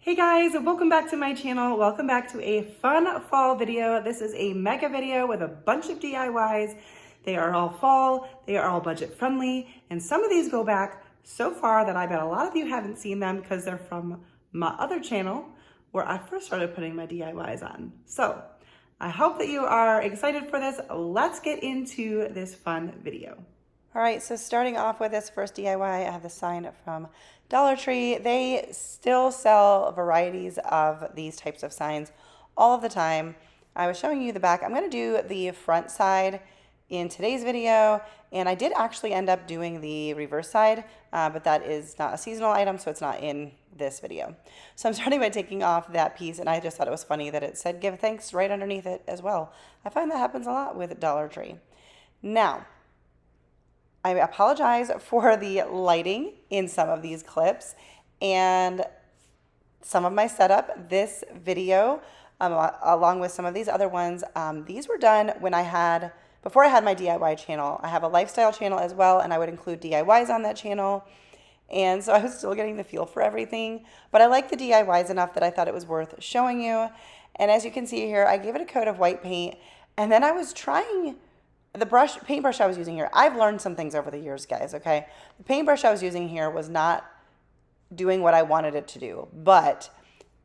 Hey guys, welcome back to my channel. Welcome back to a fun fall video. This is a mega video with a bunch of DIYs. They are all fall, they are all budget friendly, and some of these go back so far that I bet a lot of you haven't seen them because they're from my other channel where I first started putting my DIYs on. So I hope that you are excited for this. Let's get into this fun video. All right, so starting off with this first DIY, I have the sign from Dollar Tree. They still sell varieties of these types of signs all of the time. I was showing you the back. I'm going to do the front side in today's video, and I did actually end up doing the reverse side, but that is not a seasonal item, so it's not in this video. So I'm starting by taking off that piece, and I just thought it was funny that it said give thanks right underneath it as well. I find that happens a lot with Dollar Tree. Now, I apologize for the lighting in some of these clips and some of my setup. This video, along with some of these other ones, these were done when before I had my DIY channel. I have a lifestyle channel as well, and I would include DIYs on that channel. And so I was still getting the feel for everything, but I like the DIYs enough that I thought it was worth showing you. And as you can see here, I gave it a coat of white paint, and then I was trying the paintbrush I was using here. I've learned some things over the years, guys, okay? The paintbrush I was using here was not doing what I wanted it to do, but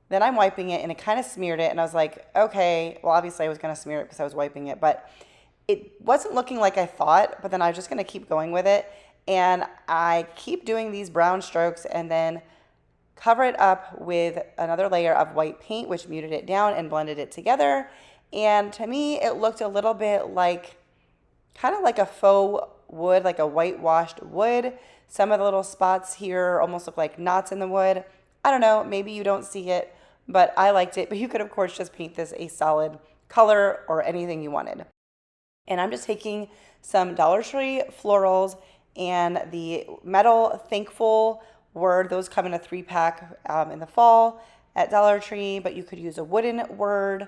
then I'm wiping it and it kind of smeared it, and I was like, okay, well, obviously I was going to smear it because I was wiping it, but it wasn't looking like I thought, but then I was just going to keep going with it, and I keep doing these brown strokes and then cover it up with another layer of white paint, which muted it down and blended it together, and to me, it looked a little bit like kind of like a faux wood, like a whitewashed wood. Some of the little spots here almost look like knots in the wood. I don't know, maybe you don't see it, but I liked it. But you could, of course, just paint this a solid color or anything you wanted. And I'm just taking some Dollar Tree florals and the metal Thankful word. Those come in a 3-pack in the fall at Dollar Tree, but you could use a wooden word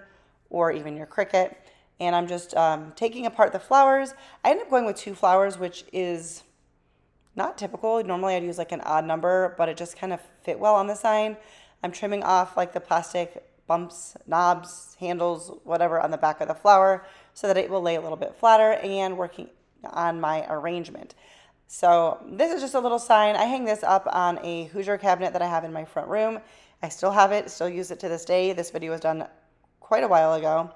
or even your Cricut. And I'm just taking apart the flowers. I ended up going with 2 flowers, which is not typical. Normally I'd use like an odd number, but it just kind of fit well on the sign. I'm trimming off like the plastic bumps, knobs, handles, whatever on the back of the flower so that it will lay a little bit flatter, and working on my arrangement. So this is just a little sign. I hang this up on a Hoosier cabinet that I have in my front room. I still have it, still use it to this day. This video was done quite a while ago.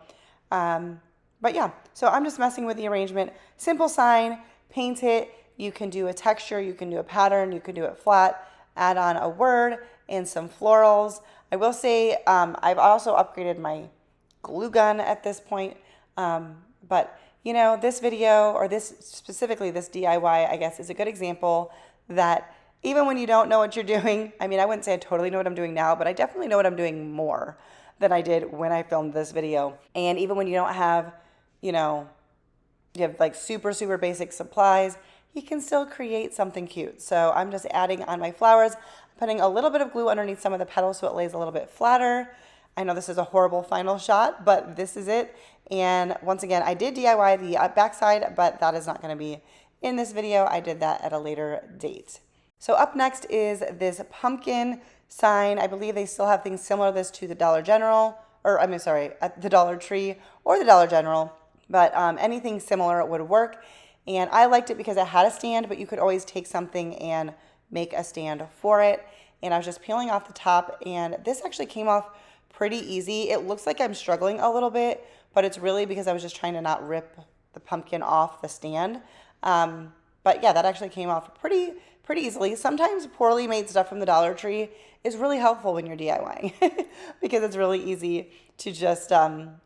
But yeah, so I'm just messing with the arrangement. Simple sign, paint it. You can do a texture, you can do a pattern, you can do it flat, add on a word and some florals. I will say I've also upgraded my glue gun at this point. But you know, this video, or specifically this DIY, I guess, is a good example that even when you don't know what you're doing, I mean, I wouldn't say I totally know what I'm doing now, but I definitely know what I'm doing more than I did when I filmed this video. And even when you don't have, you have like super basic supplies, you can still create something cute. So I'm just adding on my flowers, putting a little bit of glue underneath some of the petals so it lays a little bit flatter. I know this is a horrible final shot, but this is it. And once again, I did DIY the backside, but that is not going to be in this video. I did that at a later date. So up next is this pumpkin sign. I believe they still have things similar to this to the Dollar General, or I mean, sorry, at the Dollar Tree or the Dollar General, but anything similar would work. And I liked it because it had a stand, but you could always take something and make a stand for it. And I was just peeling off the top, and this actually came off pretty easy. It looks like I'm struggling a little bit, but it's really because I was just trying to not rip the pumpkin off the stand. But yeah, that actually came off pretty easily. Sometimes poorly made stuff from the Dollar Tree is really helpful when you're DIYing because it's really easy to just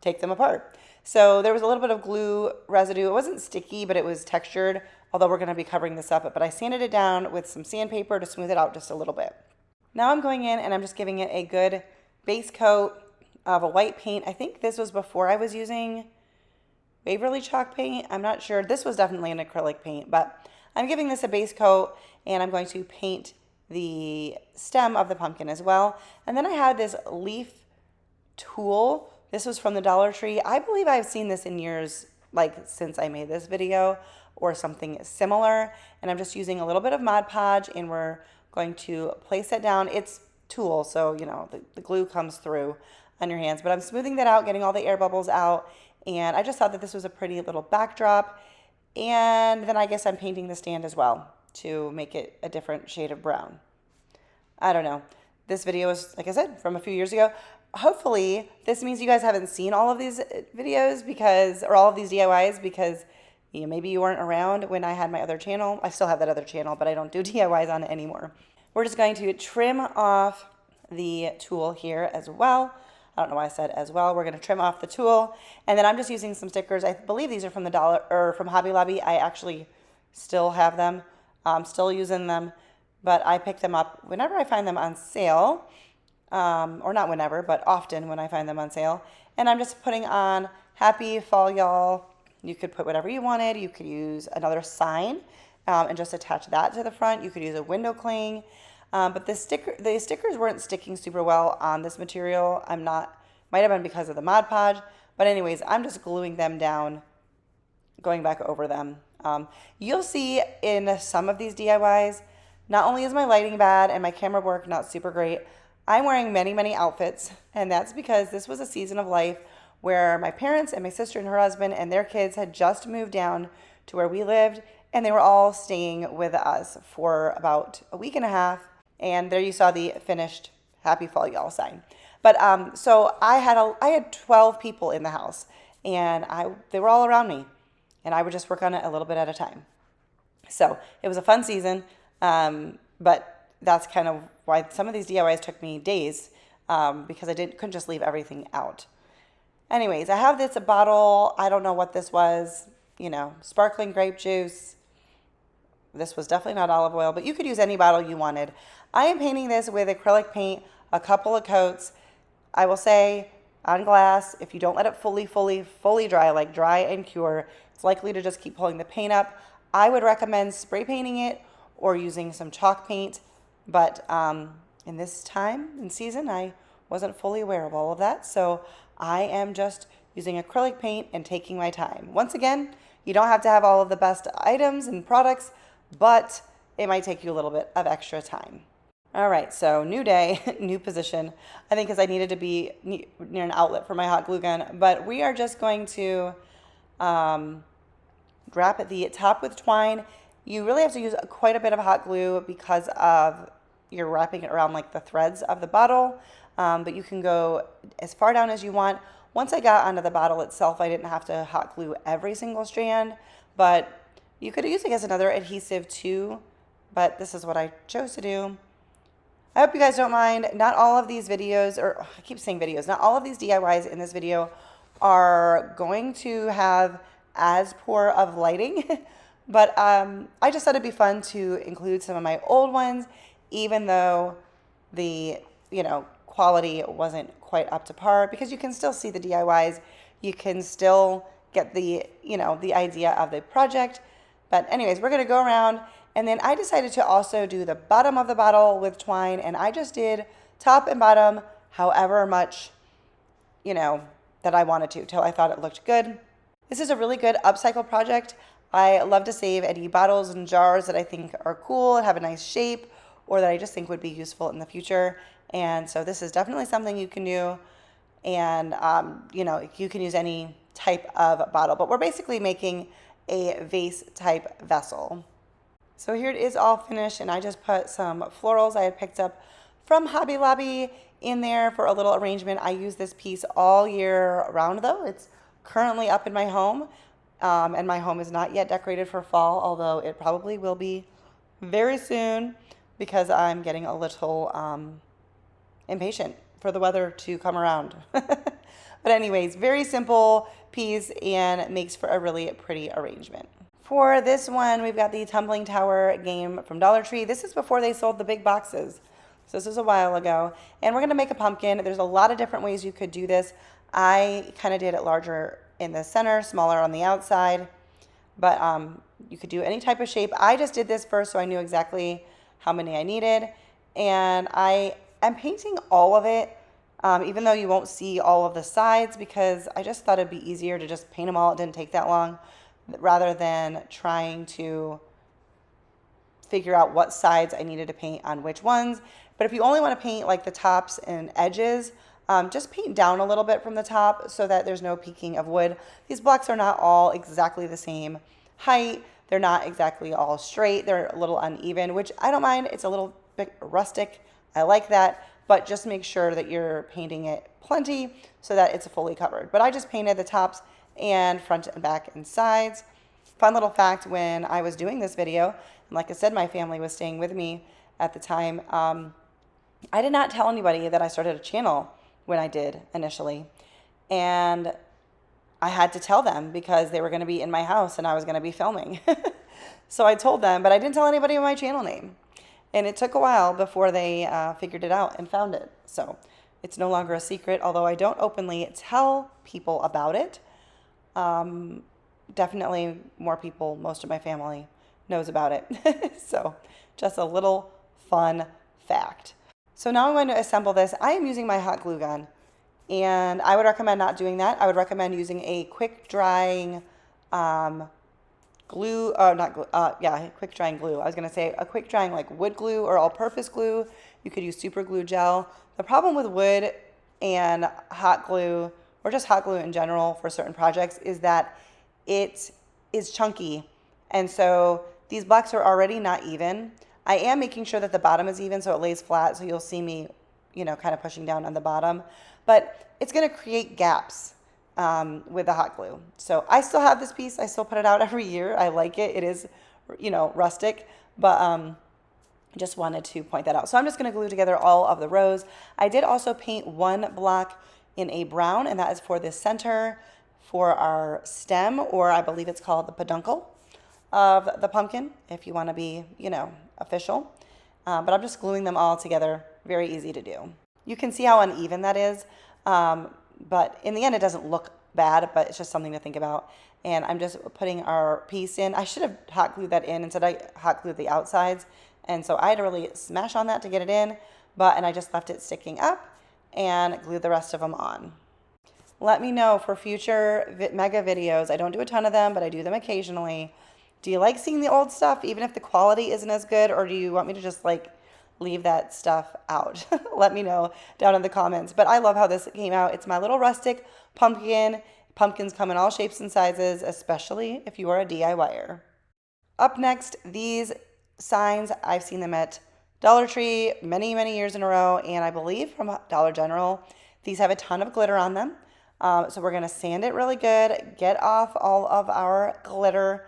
take them apart. So there was a little bit of glue residue. It wasn't sticky, but it was textured, although we're going to be covering this up. But I sanded it down with some sandpaper to smooth it out just a little bit. Now I'm going in and I'm just giving it a good base coat of a white paint. I think this was before I was using Waverly chalk paint. I'm not sure. This was definitely an acrylic paint, but I'm giving this a base coat, and I'm going to paint the stem of the pumpkin as well. And then I had this leaf tool. This was from the Dollar Tree. I believe I've seen this in years, like since I made this video or something similar. And I'm just using a little bit of Mod Podge, and we're going to place it down. It's tool, so the glue comes through on your hands. But I'm smoothing that out, getting all the air bubbles out, and I just thought that this was a pretty little backdrop. And then I guess I'm painting the stand as well to make it a different shade of brown. I don't know. This video is, like I said, from a few years ago. Hopefully this means you guys haven't seen all of these videos or all of these DIYs, because maybe you weren't around when I had my other channel. I still have that other channel, but I don't do DIYs on it anymore. We're just going to trim off the tool here as well. I don't know why I said as well. We're going to trim off the tool, and then I'm just using some stickers. I believe these are from from Hobby Lobby. I actually still have them. I'm still using them, but I pick them up whenever I find them on sale, or not whenever, but often when I find them on sale. And I'm just putting on Happy Fall Y'all. You could put whatever you wanted. You could use another sign and just attach that to the front. You could use a window cling. But the stickers weren't sticking super well on this material. Might have been because of the Mod Podge. But anyways, I'm just gluing them down, going back over them. You'll see in some of these DIYs, not only is my lighting bad and my camera work not super great, I'm wearing many, many outfits. And that's because this was a season of life where my parents and my sister and her husband and their kids had just moved down to where we lived, and they were all staying with us for about a week and a half. And there you saw the finished Happy Fall Y'all sign. But so I had 12 people in the house, and they were all around me, and I would just work on it a little bit at a time. So it was a fun season, but that's kind of why some of these DIYs took me days, because I couldn't just leave everything out. Anyways, I have this bottle. I don't know what this was, sparkling grape juice. This was definitely not olive oil, but you could use any bottle you wanted. I am painting this with acrylic paint, a couple of coats. I will say on glass, if you don't let it fully dry, like dry and cure, it's likely to just keep pulling the paint up. I would recommend spray painting it or using some chalk paint. But in this time and season, I wasn't fully aware of all of that. So I am just using acrylic paint and taking my time. Once again, you don't have to have all of the best items and products, but it might take you a little bit of extra time. All right, so new day, new position. I think because I needed to be near an outlet for my hot glue gun, but we are just going to wrap the top with twine. You really have to use quite a bit of hot glue because you're wrapping it around like the threads of the bottle, but you can go as far down as you want. Once I got onto the bottle itself, I didn't have to hot glue every single strand, but you could use, I guess, another adhesive too, but this is what I chose to do. I hope you guys don't mind. Not all of these videos, or I keep saying videos, not all of these DIYs in this video are going to have as poor of lighting, but I just thought it'd be fun to include some of my old ones, even though the, quality wasn't quite up to par, because you can still see the DIYs. You can still get the, the idea of the project. But anyways, we're going to go around. And then I decided to also do the bottom of the bottle with twine, and I just did top and bottom however much, that I wanted to, till I thought it looked good. This is a really good upcycle project. I love to save any bottles and jars that I think are cool and have a nice shape, or that I just think would be useful in the future. And so this is definitely something you can do. And, you can use any type of bottle, but we're basically making a vase type vessel. So here it is all finished, and I just put some florals I had picked up from Hobby Lobby in there for a little arrangement. I use this piece all year round though. It's currently up in my home, and my home is not yet decorated for fall, although it probably will be very soon because I'm getting a little impatient for the weather to come around. But anyways, very simple piece and makes for a really pretty arrangement. For this one, we've got the Tumbling Tower game from Dollar Tree. This is before they sold the big boxes. So this was a while ago. And we're going to make a pumpkin. There's a lot of different ways you could do this. I kind of did it larger in the center, smaller on the outside. But you could do any type of shape. I just did this first so I knew exactly how many I needed. And I am painting all of it, even though you won't see all of the sides, because I just thought it'd be easier to just paint them all. It didn't take that long, rather than trying to figure out what sides I needed to paint on which ones. But if you only want to paint like the tops and edges, just paint down a little bit from the top so that there's no peeking of wood. These blocks are not all exactly the same height. They're not exactly all straight. They're a little uneven, which I don't mind. It's a little bit rustic. I like that, but just make sure that you're painting it plenty so that it's fully covered. But I just painted the tops and front and back and sides. Fun little fact, when I was doing this video, and like I said, my family was staying with me at the time, I did not tell anybody that I started a channel when I did initially. And I had to tell them because they were going to be in my house and I was going to be filming. So I told them, but I didn't tell anybody my channel name. And it took a while before they figured it out and found it. So it's no longer a secret, although I don't openly tell people about it. Definitely more people, most of my family knows about it. So just a little fun fact. So now I'm going to assemble this. I am using my hot glue gun, and I would recommend not doing that. I would recommend using a quick drying glue, quick drying glue. I was going to say a quick drying like wood glue or all-purpose glue. You could use super glue gel. The problem with wood and hot glue, or just hot glue in general for certain projects, is that it is chunky. And so these blocks are already not even. I am making sure that the bottom is even so it lays flat, so you'll see me, kind of pushing down on the bottom. But it's going to create gaps with the hot glue. So I still have this piece. I still put it out every year. I like it. It is, rustic, but just wanted to point that out. So I'm just going to glue together all of the rows. I did also paint one block in a brown, and that is for the center for our stem, or I believe it's called the peduncle of the pumpkin, if you want to be, official. But I'm just gluing them all together. Very easy to do. You can see how uneven that is, but in the end it doesn't look bad, but it's just something to think about. And I'm just putting our piece in. I should have hot glued that in. Instead I hot glued the outsides, and so I had to really smash on that to get it in, and I just left it sticking up and glued the rest of them on. Let me know for future mega videos. I don't do a ton of them, but I do them occasionally. Do you like seeing the old stuff, even if the quality isn't as good, or do you want me to just leave that stuff out? Let me know down in the comments. But I love how this came out. It's my little rustic pumpkin. Pumpkins come in all shapes and sizes, especially if you are a DIYer. Up next, these signs, I've seen them at Dollar Tree many, many years in a row, and I believe from Dollar General. These have a ton of glitter on them. So we're going to sand it really good, get off all of our glitter,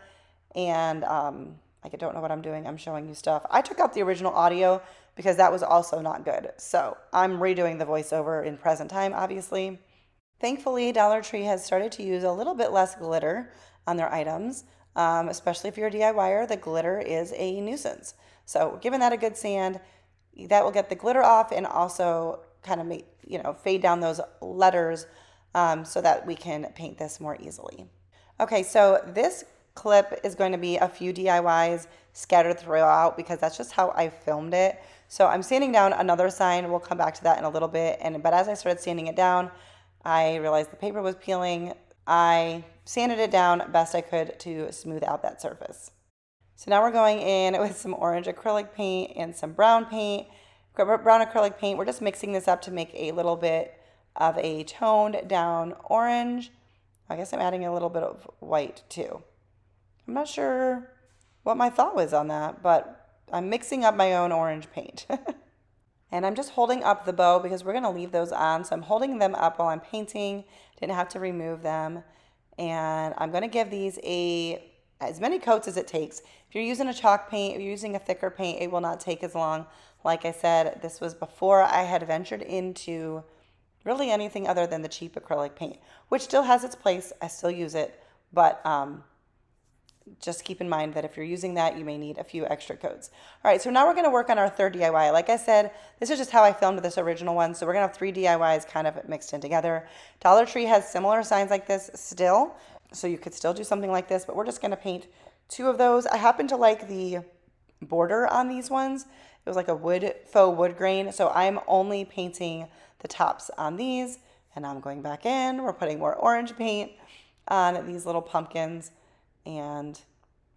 and I don't know what I'm doing. I'm showing you stuff. I took out the original audio because that was also not good. So I'm redoing the voiceover in present time, obviously. Thankfully, Dollar Tree has started to use a little bit less glitter on their items, especially if you're a DIYer. The glitter is a nuisance. So giving that a good sand, that will get the glitter off and also kind of make, fade down those letters so that we can paint this more easily. Okay, so this clip is going to be a few DIYs scattered throughout because that's just how I filmed it. So I'm sanding down another sign. We'll come back to that in a little bit. But as I started sanding it down, I realized the paper was peeling. I sanded it down best I could to smooth out that surface. So now we're going in with some orange acrylic paint and some brown paint. Brown acrylic paint, we're just mixing this up to make a little bit of a toned down orange. I guess I'm adding a little bit of white too. I'm not sure what my thought was on that, but I'm mixing up my own orange paint. And I'm just holding up the bow because we're going to leave those on. So I'm holding them up while I'm painting. Didn't have to remove them. And I'm going to give these as many coats as it takes. If you're using a chalk paint, if you're using a thicker paint, it will not take as long. Like I said, this was before I had ventured into really anything other than the cheap acrylic paint, which still has its place. I still use it, but just keep in mind that if you're using that, you may need a few extra coats. All right, so now we're going to work on our third DIY. Like I said, this is just how I filmed this original one, so we're going to have 3 DIYs kind of mixed in together. Dollar Tree has similar signs like this still, so you could still do something like this, but we're just going to paint 2 of those. I happen to like the border on these ones. It was like a faux wood grain, so I'm only painting the tops on these, and I'm going back in. We're putting more orange paint on these little pumpkins, and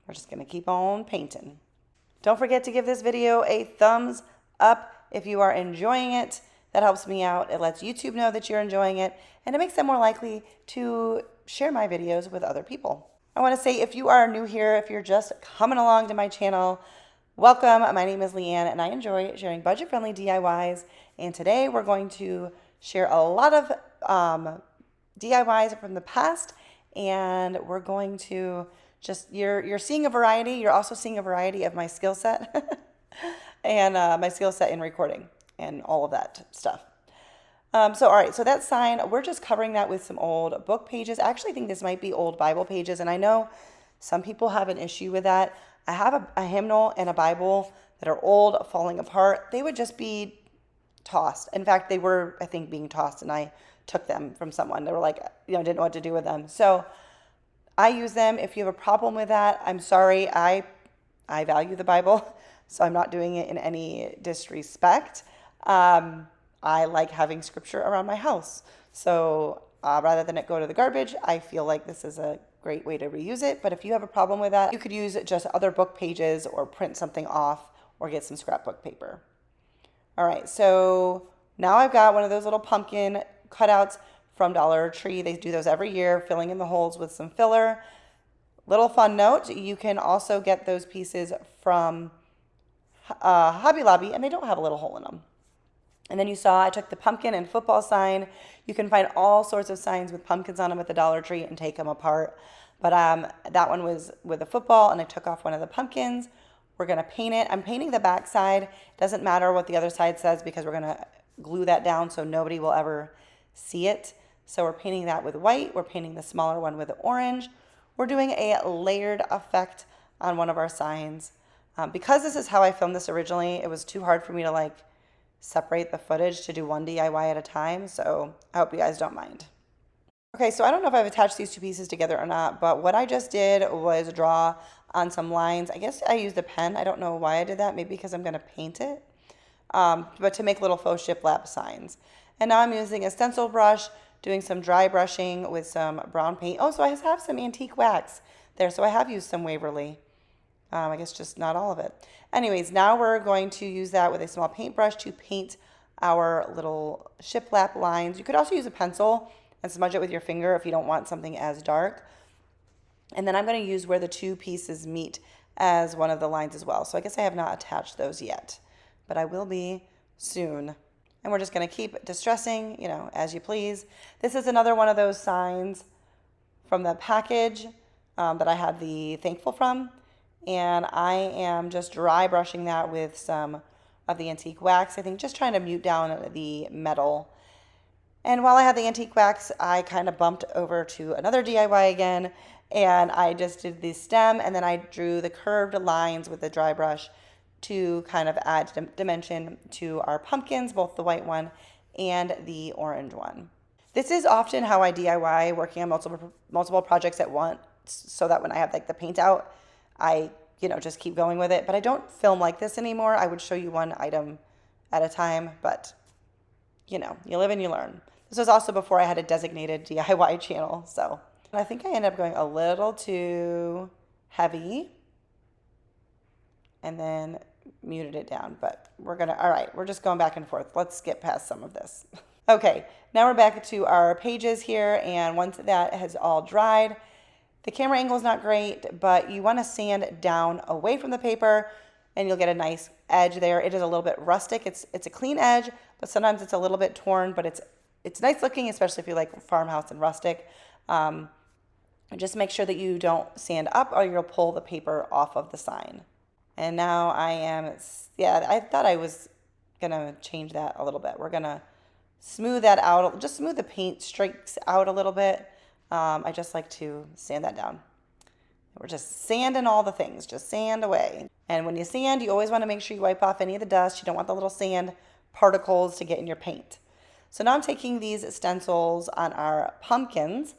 we're just going to keep on painting. Don't forget to give this video a thumbs up If you are enjoying it, that helps me out. It lets YouTube know that you're enjoying it, and it makes them more likely to share my videos with other people. I want to say, if you are new here, if you're just coming along to my channel, welcome. My name is Leanne, and I enjoy sharing budget-friendly DIYs. And today we're going to share a lot of DIYs from the past, and we're going to just, you're seeing a variety. You're also seeing a variety of my skill set and my skill set in recording and all of that stuff. All right, so that sign, we're just covering that with some old book pages. I actually think this might be old Bible pages, and I know some people have an issue with that. I have a hymnal and a Bible that are old, falling apart. They would just be tossed. In fact, they were, I think, being tossed, and I took them from someone. They were like, didn't know what to do with them. So I use them. If you have a problem with that, I'm sorry. I value the Bible, so I'm not doing it in any disrespect. I like having scripture around my house. So rather than it go to the garbage, I feel like this is a great way to reuse it. But if you have a problem with that, you could use just other book pages or print something off or get some scrapbook paper. All right, so now I've got one of those little pumpkin cutouts from Dollar Tree. They do those every year, filling in the holes with some filler. Little fun note, you can also get those pieces from Hobby Lobby, and they don't have a little hole in them. And then you saw I took the pumpkin and football sign. You can find all sorts of signs with pumpkins on them at the Dollar Tree and take them apart. But that one was with a football, and I took off one of the pumpkins. We're going to paint it. I'm painting the back side. Doesn't matter what the other side says because we're going to glue that down so nobody will ever see it. So we're painting that with white. We're painting the smaller one with orange. We're doing a layered effect on one of our signs. Because this is how I filmed this originally, it was too hard for me to separate the footage to do one DIY at a time, so I hope you guys don't mind. Okay, so I don't know if I've attached these two pieces together or not, but what I just did was draw on some lines. I guess I used a pen. I don't know why I did that, maybe because I'm going to paint it, but to make little faux shiplap signs. And now I'm using a stencil brush, doing some dry brushing with some brown paint. Oh, so I have some antique wax there, so I have used some Waverly. I guess just not all of it. Anyways, now we're going to use that with a small paintbrush to paint our little shiplap lines. You could also use a pencil and smudge it with your finger if you don't want something as dark. And then I'm going to use where the two pieces meet as one of the lines as well. So I guess I have not attached those yet, but I will be soon. And we're just going to keep distressing, as you please. This is another one of those signs from the package that I had the thankful from. And I am just dry brushing that with some of the antique wax. I think just trying to mute down the metal. And while I had the antique wax, I kind of bumped over to another DIY again. And I just did the stem, and then I drew the curved lines with the dry brush to kind of add dimension to our pumpkins, both the white one and the orange one. This is often how I DIY, working on multiple projects at once, so that when I have the paint out, I, just keep going with it. But I don't film like this anymore. I would show you one item at a time, but, you live and you learn. This was also before I had a designated DIY channel, so I think I ended up going a little too heavy and then muted it down. But all right, we're just going back and forth. Let's get past some of this. Okay, now we're back to our pages here, and once that has all dried, the camera angle is not great, but you want to sand down away from the paper, and you'll get a nice edge there. It is a little bit rustic. It's a clean edge, but sometimes it's a little bit torn, but it's nice looking, especially if you like farmhouse and rustic. Just make sure that you don't sand up or you'll pull the paper off of the sign. And now I thought I was going to change that a little bit. We're going to smooth that out, just smooth the paint streaks out a little bit. I just like to sand that down. We're just sanding all the things, just sand away. And when you sand, you always want to make sure you wipe off any of the dust. You don't want the little sand particles to get in your paint. So now I'm taking these stencils on our pumpkins.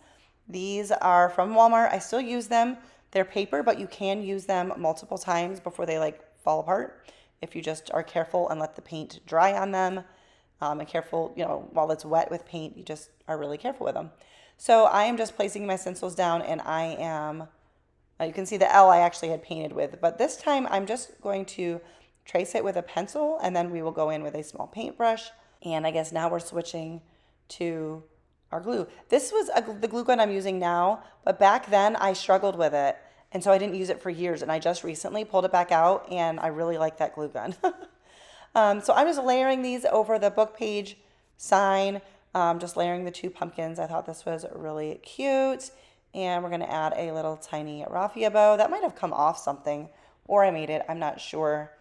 These are from Walmart. I still use them. They're paper, but you can use them multiple times before they fall apart. If you just are careful and let the paint dry on them, and careful, while it's wet with paint, you just are really careful with them. So I am just placing my stencils down, and I am, you can see the L I actually had painted with, but this time I'm just going to trace it with a pencil, and then we will go in with a small paintbrush. And I guess now we're switching to our glue. This was the glue gun I'm using now, but back then I struggled with it, and so I didn't use it for years, and I just recently pulled it back out, and I really like that glue gun. So I'm just layering these over the book page sign, just layering the 2 pumpkins. I thought this was really cute. And we're going to add a little tiny raffia bow. That might have come off something, or I made it. I'm not sure.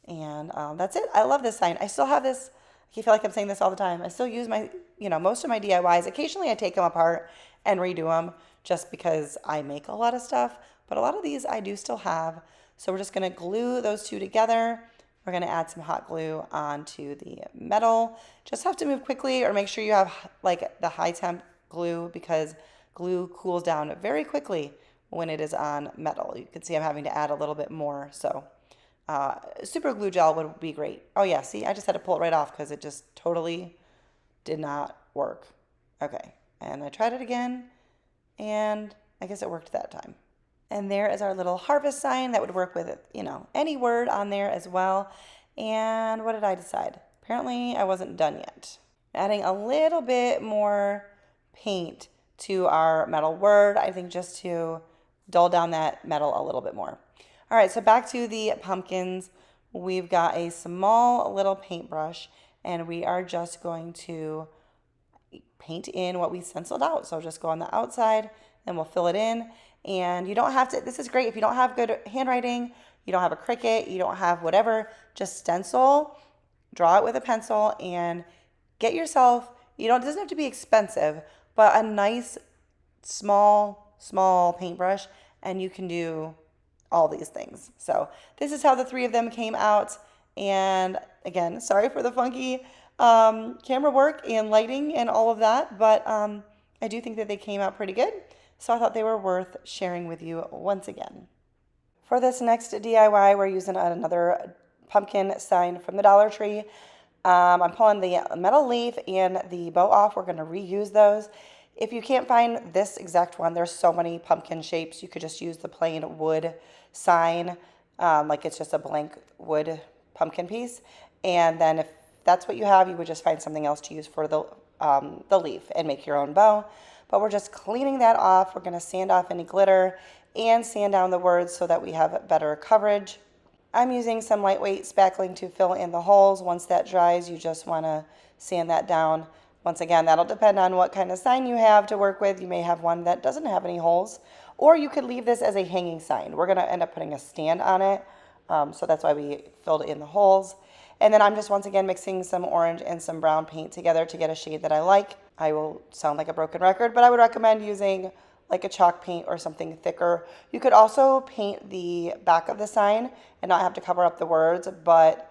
And that's it. I love this sign. I still have this. I feel like I'm saying this all the time. I still use my, most of my DIYs. Occasionally I take them apart and redo them just because I make a lot of stuff. But a lot of these I do still have. So we're just going to glue those 2 together. We're going to add some hot glue onto the metal. Just have to move quickly, or make sure you have like the high temp glue, because glue cools down very quickly when it is on metal. You can see I'm having to add a little bit more. So super glue gel would be great. Oh yeah, see, I just had to pull it right off because it just totally did not work. Okay, and I tried it again, and I guess it worked that time. And there is our little harvest sign that would work with, any word on there as well. And what did I decide? Apparently I wasn't done yet. Adding a little bit more paint to our metal word, I think, just to dull down that metal a little bit more. All right, so back to the pumpkins. We've got a small little paintbrush, and we are just going to paint in what we stenciled out. So just go on the outside, and we'll fill it in. And you don't have to, this is great if you don't have good handwriting, you don't have a Cricut, you don't have whatever, just stencil, draw it with a pencil, and get yourself, it doesn't have to be expensive, but a nice small paintbrush, and you can do all these things. So this is how the 3 of them came out. And again, sorry for the funky camera work and lighting and all of that, but I do think that they came out pretty good. So I thought they were worth sharing with you once again. For this next DIY, we're using another pumpkin sign from the Dollar Tree. I'm pulling the metal leaf and the bow off. We're going to reuse those. If you can't find this exact one, there's so many pumpkin shapes. You could just use the plain wood sign, like it's just a blank wood pumpkin piece. And then if that's what you have, you would just find something else to use for the leaf and make your own bow. But we're just cleaning that off. We're going to sand off any glitter and sand down the words so that we have better coverage. I'm using some lightweight spackling to fill in the holes. Once that dries, you just want to sand that down. Once again, that'll depend on what kind of sign you have to work with. You may have one that doesn't have any holes, or you could leave this as a hanging sign. We're going to end up putting a stand on it, so that's why we filled in the holes. And then I'm just once again mixing some orange and some brown paint together to get a shade that I like. I will sound like a broken record, but I would recommend using like a chalk paint or something thicker. You could also paint the back of the sign and not have to cover up the words, but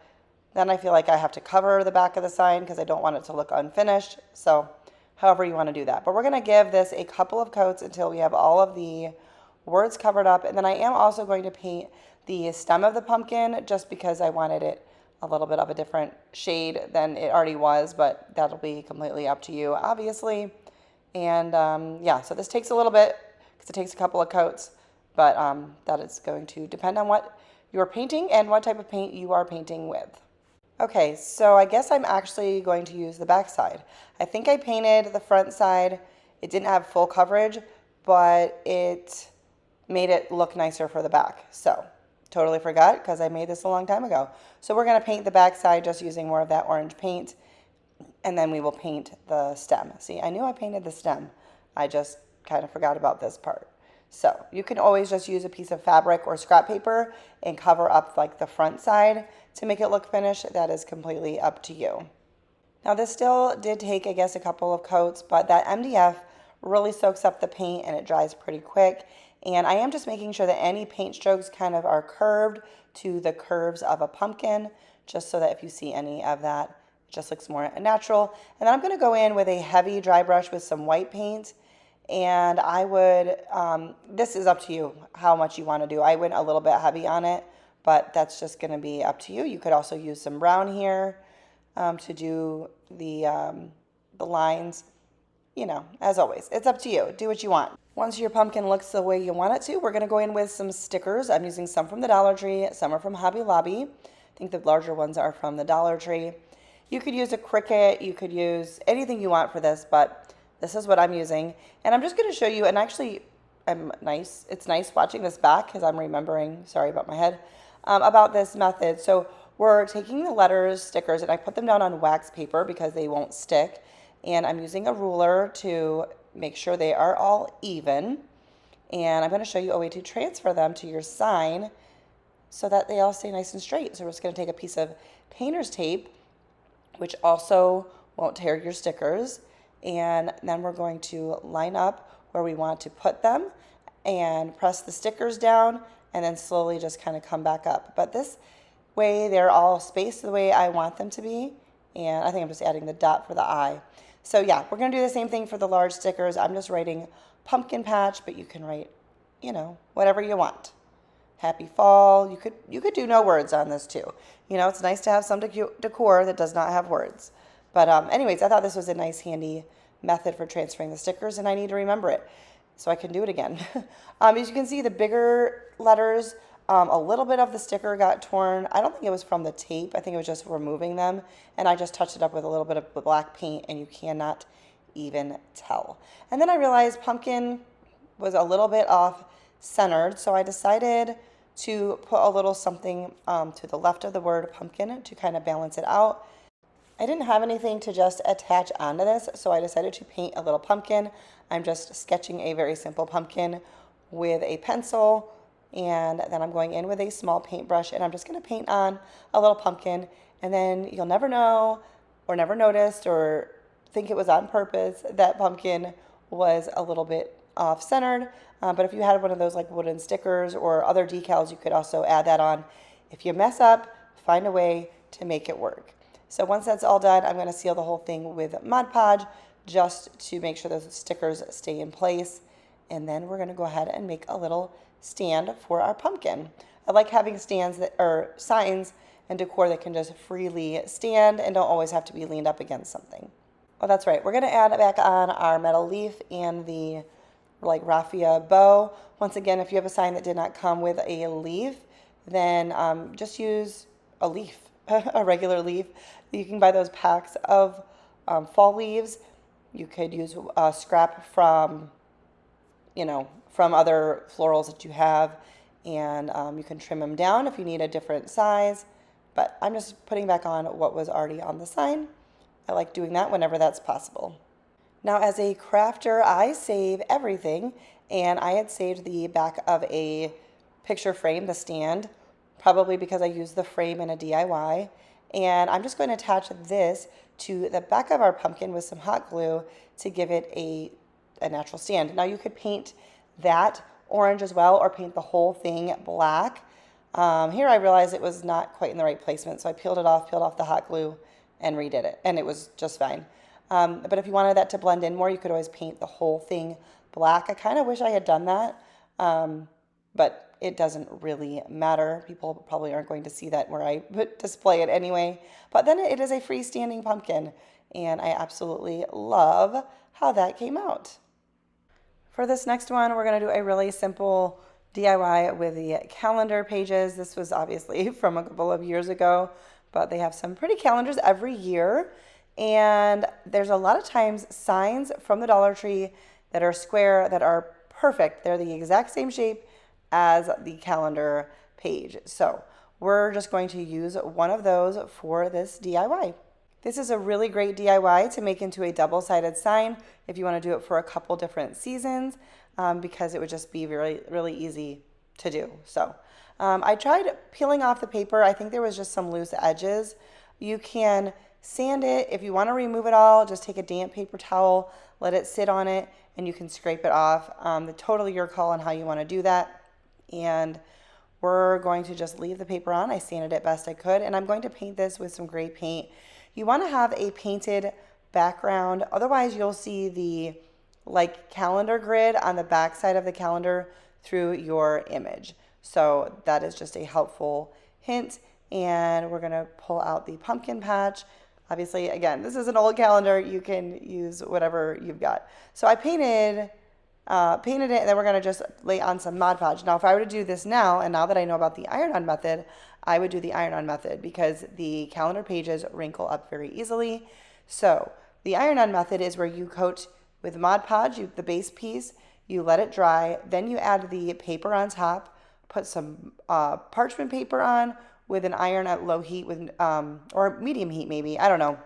then I feel like I have to cover the back of the sign because I don't want it to look unfinished. So however you want to do that. But we're going to give this a couple of coats until we have all of the words covered up. And then I am also going to paint the stem of the pumpkin just because I wanted it a little bit of a different shade than it already was, but that'll be completely up to you, obviously. And yeah, so this takes a little bit because it takes a couple of coats, but that is going to depend on what you're painting and what type of paint you are painting with. Okay, so I guess I'm actually going to use the back side. I think I painted the front side. It didn't have full coverage, but it made it look nicer for the back. So totally forgot because I made this a long time ago. So we're going to paint the back side just using more of that orange paint, and then we will paint the stem. See, I knew I painted the stem. I just kind of forgot about this part. So you can always just use a piece of fabric or scrap paper and cover up like the front side to make it look finished. That is completely up to you. Now this still did take, I guess, a couple of coats, but that MDF really soaks up the paint and it dries pretty quick. And I am just making sure that any paint strokes kind of are curved to the curves of a pumpkin, just so that if you see any of that, it just looks more natural. And then I'm going to go in with a heavy dry brush with some white paint. And I would, this is up to you how much you want to do. I went a little bit heavy on it, but that's just going to be up to you. You could also use some brown here to do the lines. You know, as always, it's up to you. Do what you want. Once your pumpkin looks the way you want it to, we're going to go in with some stickers. I'm using some from the Dollar Tree, some are from Hobby Lobby. I think the larger ones are from the Dollar Tree. You could use a Cricut, you could use anything you want for this, but this is what I'm using. And I'm just going to show you, and actually it's nice watching this back because I'm remembering, sorry about my head, about this method. So we're taking the letters, stickers, and I put them down on wax paper because they won't stick. And I'm using a ruler to make sure they are all even. And I'm going to show you a way to transfer them to your sign so that they all stay nice and straight. So we're just going to take a piece of painter's tape, which also won't tear your stickers. And then we're going to line up where we want to put them and press the stickers down and then slowly just kind of come back up. But this way they're all spaced the way I want them to be. And I think I'm just adding the dot for the eye. So yeah, we're going to do the same thing for the large stickers. I'm just writing pumpkin patch, but you can write, you know, whatever you want. Happy fall. You could do no words on this too. You know, it's nice to have some decor that does not have words. But anyways, I thought this was a nice handy method for transferring the stickers, and I need to remember it so I can do it again. As you can see, the bigger letters, a little bit of the sticker got torn. I don't think it was from the tape. I think it was just removing them, and I just touched it up with a little bit of black paint, and you cannot even tell. And then I realized pumpkin was a little bit off centered, so I decided to put a little something to the left of the word pumpkin to kind of balance it out. I didn't have anything to just attach onto this, so I decided to paint a little pumpkin. I'm just sketching a very simple pumpkin with a pencil, and then I'm going in with a small paintbrush, and I'm just going to paint on a little pumpkin, and then you'll never know or never noticed or think it was on purpose that pumpkin was a little bit off-centered. But if you had one of those like wooden stickers or other decals, you could also add that on. If you mess up, find a way to make it work. So once that's all done, I'm going to seal the whole thing with Mod Podge just to make sure those stickers stay in place. And then we're going to go ahead and make a little stand for our pumpkin. I like having stands that are signs and decor that can just freely stand and don't always have to be leaned up against something. Oh, that's right. We're going to add back on our metal leaf and the like raffia bow. Once again, if you have a sign that did not come with a leaf, then just use a leaf, a regular leaf. You can buy those packs of fall leaves. You could use scrap from, you know, from other florals that you have, and you can trim them down if you need a different size. But I'm just putting back on what was already on the sign. I like doing that whenever that's possible. Now, as a crafter, I save everything, and I had saved the back of a picture frame, the stand, probably because I used the frame in a DIY. And I'm just going to attach this to the back of our pumpkin with some hot glue to give it a natural stand. Now, you could paint that orange as well or paint the whole thing black. Here I realized it was not quite in the right placement, so I peeled off the hot glue and redid it, and it was just fine. But if you wanted that to blend in more, you could always paint the whole thing black. I kind of wish I had done that, but it doesn't really matter. People probably aren't going to see that where I display it anyway. But then it is a freestanding pumpkin, and I absolutely love how that came out. For this next one, we're going to do a really simple DIY with the calendar pages. This was obviously from a couple of years ago, but they have some pretty calendars every year. And there's a lot of times signs from the Dollar Tree that are square that are perfect. They're the exact same shape as the calendar page. So we're just going to use one of those for this DIY. This is a really great DIY to make into a double-sided sign if you want to do it for a couple different seasons, because it would just be really easy to do. So I tried peeling off the paper. I think there was just some loose edges. You can sand it. If you want to remove it all, just take a damp paper towel, let it sit on it, and you can scrape it off. Totally your call on how you want to do that. And we're going to just leave the paper on. I sanded it best I could, and I'm going to paint this with some gray paint. You want to have a painted background, otherwise you'll see the like calendar grid on the back side of the calendar through your image. So that is just a helpful hint. And we're going to pull out the pumpkin patch. Obviously, again, this is an old calendar. You can use whatever you've got. So I painted painted it, and then we're going to just lay on some Mod Podge. Now, if I were to do this now, and now that I know about the iron-on method, I would do the iron-on method because the calendar pages wrinkle up very easily. So the iron-on method is where you coat with Mod Podge, the base piece, you let it dry, then you add the paper on top, put some parchment paper on with an iron at low heat with or medium heat maybe, I don't know,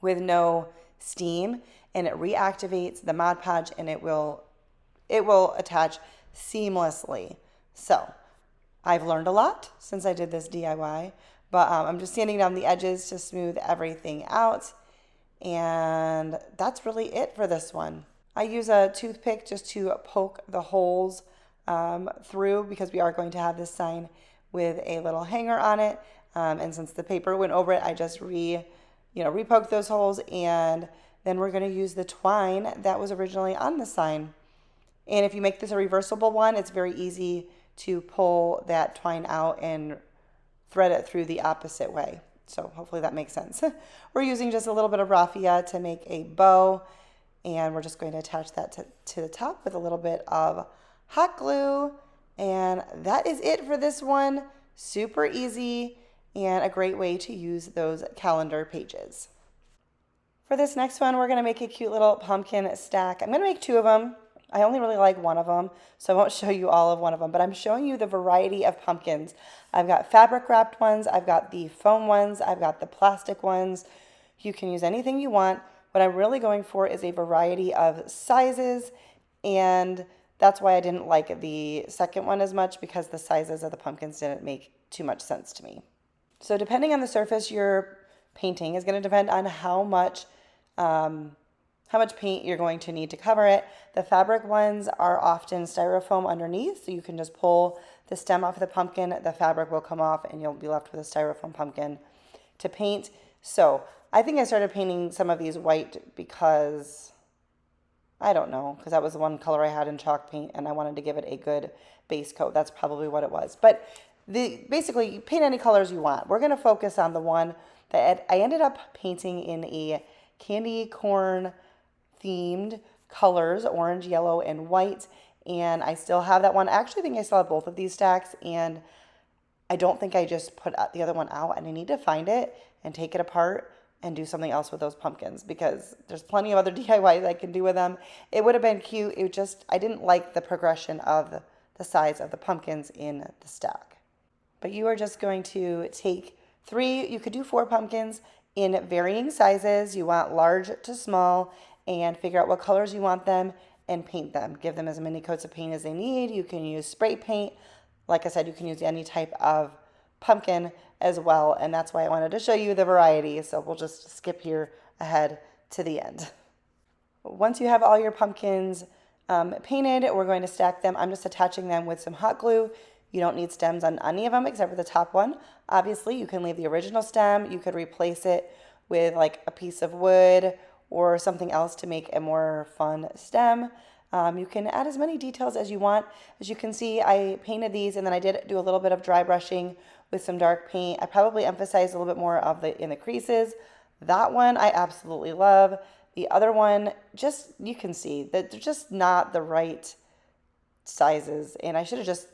with no steam, and it reactivates the Mod Podge, and it will attach seamlessly. So I've learned a lot since I did this DIY, but I'm just sanding down the edges to smooth everything out, and that's really it for this one. I use a toothpick just to poke the holes through because we are going to have this sign with a little hanger on it, and since the paper went over it, I just repoked those holes, and then we're going to use the twine that was originally on the sign. And if you make this a reversible one, it's very easy to pull that twine out and thread it through the opposite way. So hopefully that makes sense. We're using just a little bit of raffia to make a bow, and we're just going to attach that to the top with a little bit of hot glue. And that is it for this one. Super easy and a great way to use those calendar pages. For this next one, we're going to make a cute little pumpkin stack. I'm going to make 2 of them. I only really like one of them, so I won't show you all of one of them, but I'm showing you the variety of pumpkins. I've got fabric wrapped ones, I've got the foam ones, I've got the plastic ones. You can use anything you want. What I'm really going for is a variety of sizes, and that's why I didn't like the second one as much, because the sizes of the pumpkins didn't make too much sense to me. So depending on the surface you're painting is going to depend on how much paint you're going to need to cover it. The fabric ones are often styrofoam underneath, so you can just pull the stem off of the pumpkin, the fabric will come off, and you'll be left with a styrofoam pumpkin to paint. So I think I started painting some of these white because, I don't know, because that was the one color I had in chalk paint, and I wanted to give it a good base coat. That's probably what it was. But basically, you paint any colors you want. We're going to focus on the one that I ended up painting in a candy corn themed colors, orange, yellow, and white, and I still have that one. I actually think I still have both of these stacks, and I don't think I just put the other one out, and I need to find it and take it apart and do something else with those pumpkins because there's plenty of other DIYs I can do with them. It would have been cute. I didn't like the progression of the size of the pumpkins in the stack. But you are just going to take 3, you could do 4 pumpkins in varying sizes. You want large to small, and figure out what colors you want them and paint them. Give them as many coats of paint as they need. You can use spray paint. Like I said, you can use any type of pumpkin as well, and that's why I wanted to show you the variety. So we'll just skip here ahead to the end. Once you have all your pumpkins painted, we're going to stack them. I'm just attaching them with some hot glue. You don't need stems on any of them except for the top one. Obviously, you can leave the original stem. You could replace it with like a piece of wood or something else to make a more fun stem. You can add as many details as you want. As you can see, I painted these, and then I did do a little bit of dry brushing with some dark paint. I probably emphasized a little bit more of in the creases. That one I absolutely love. The other one, just, you can see that they're just not the right sizes, and I should have just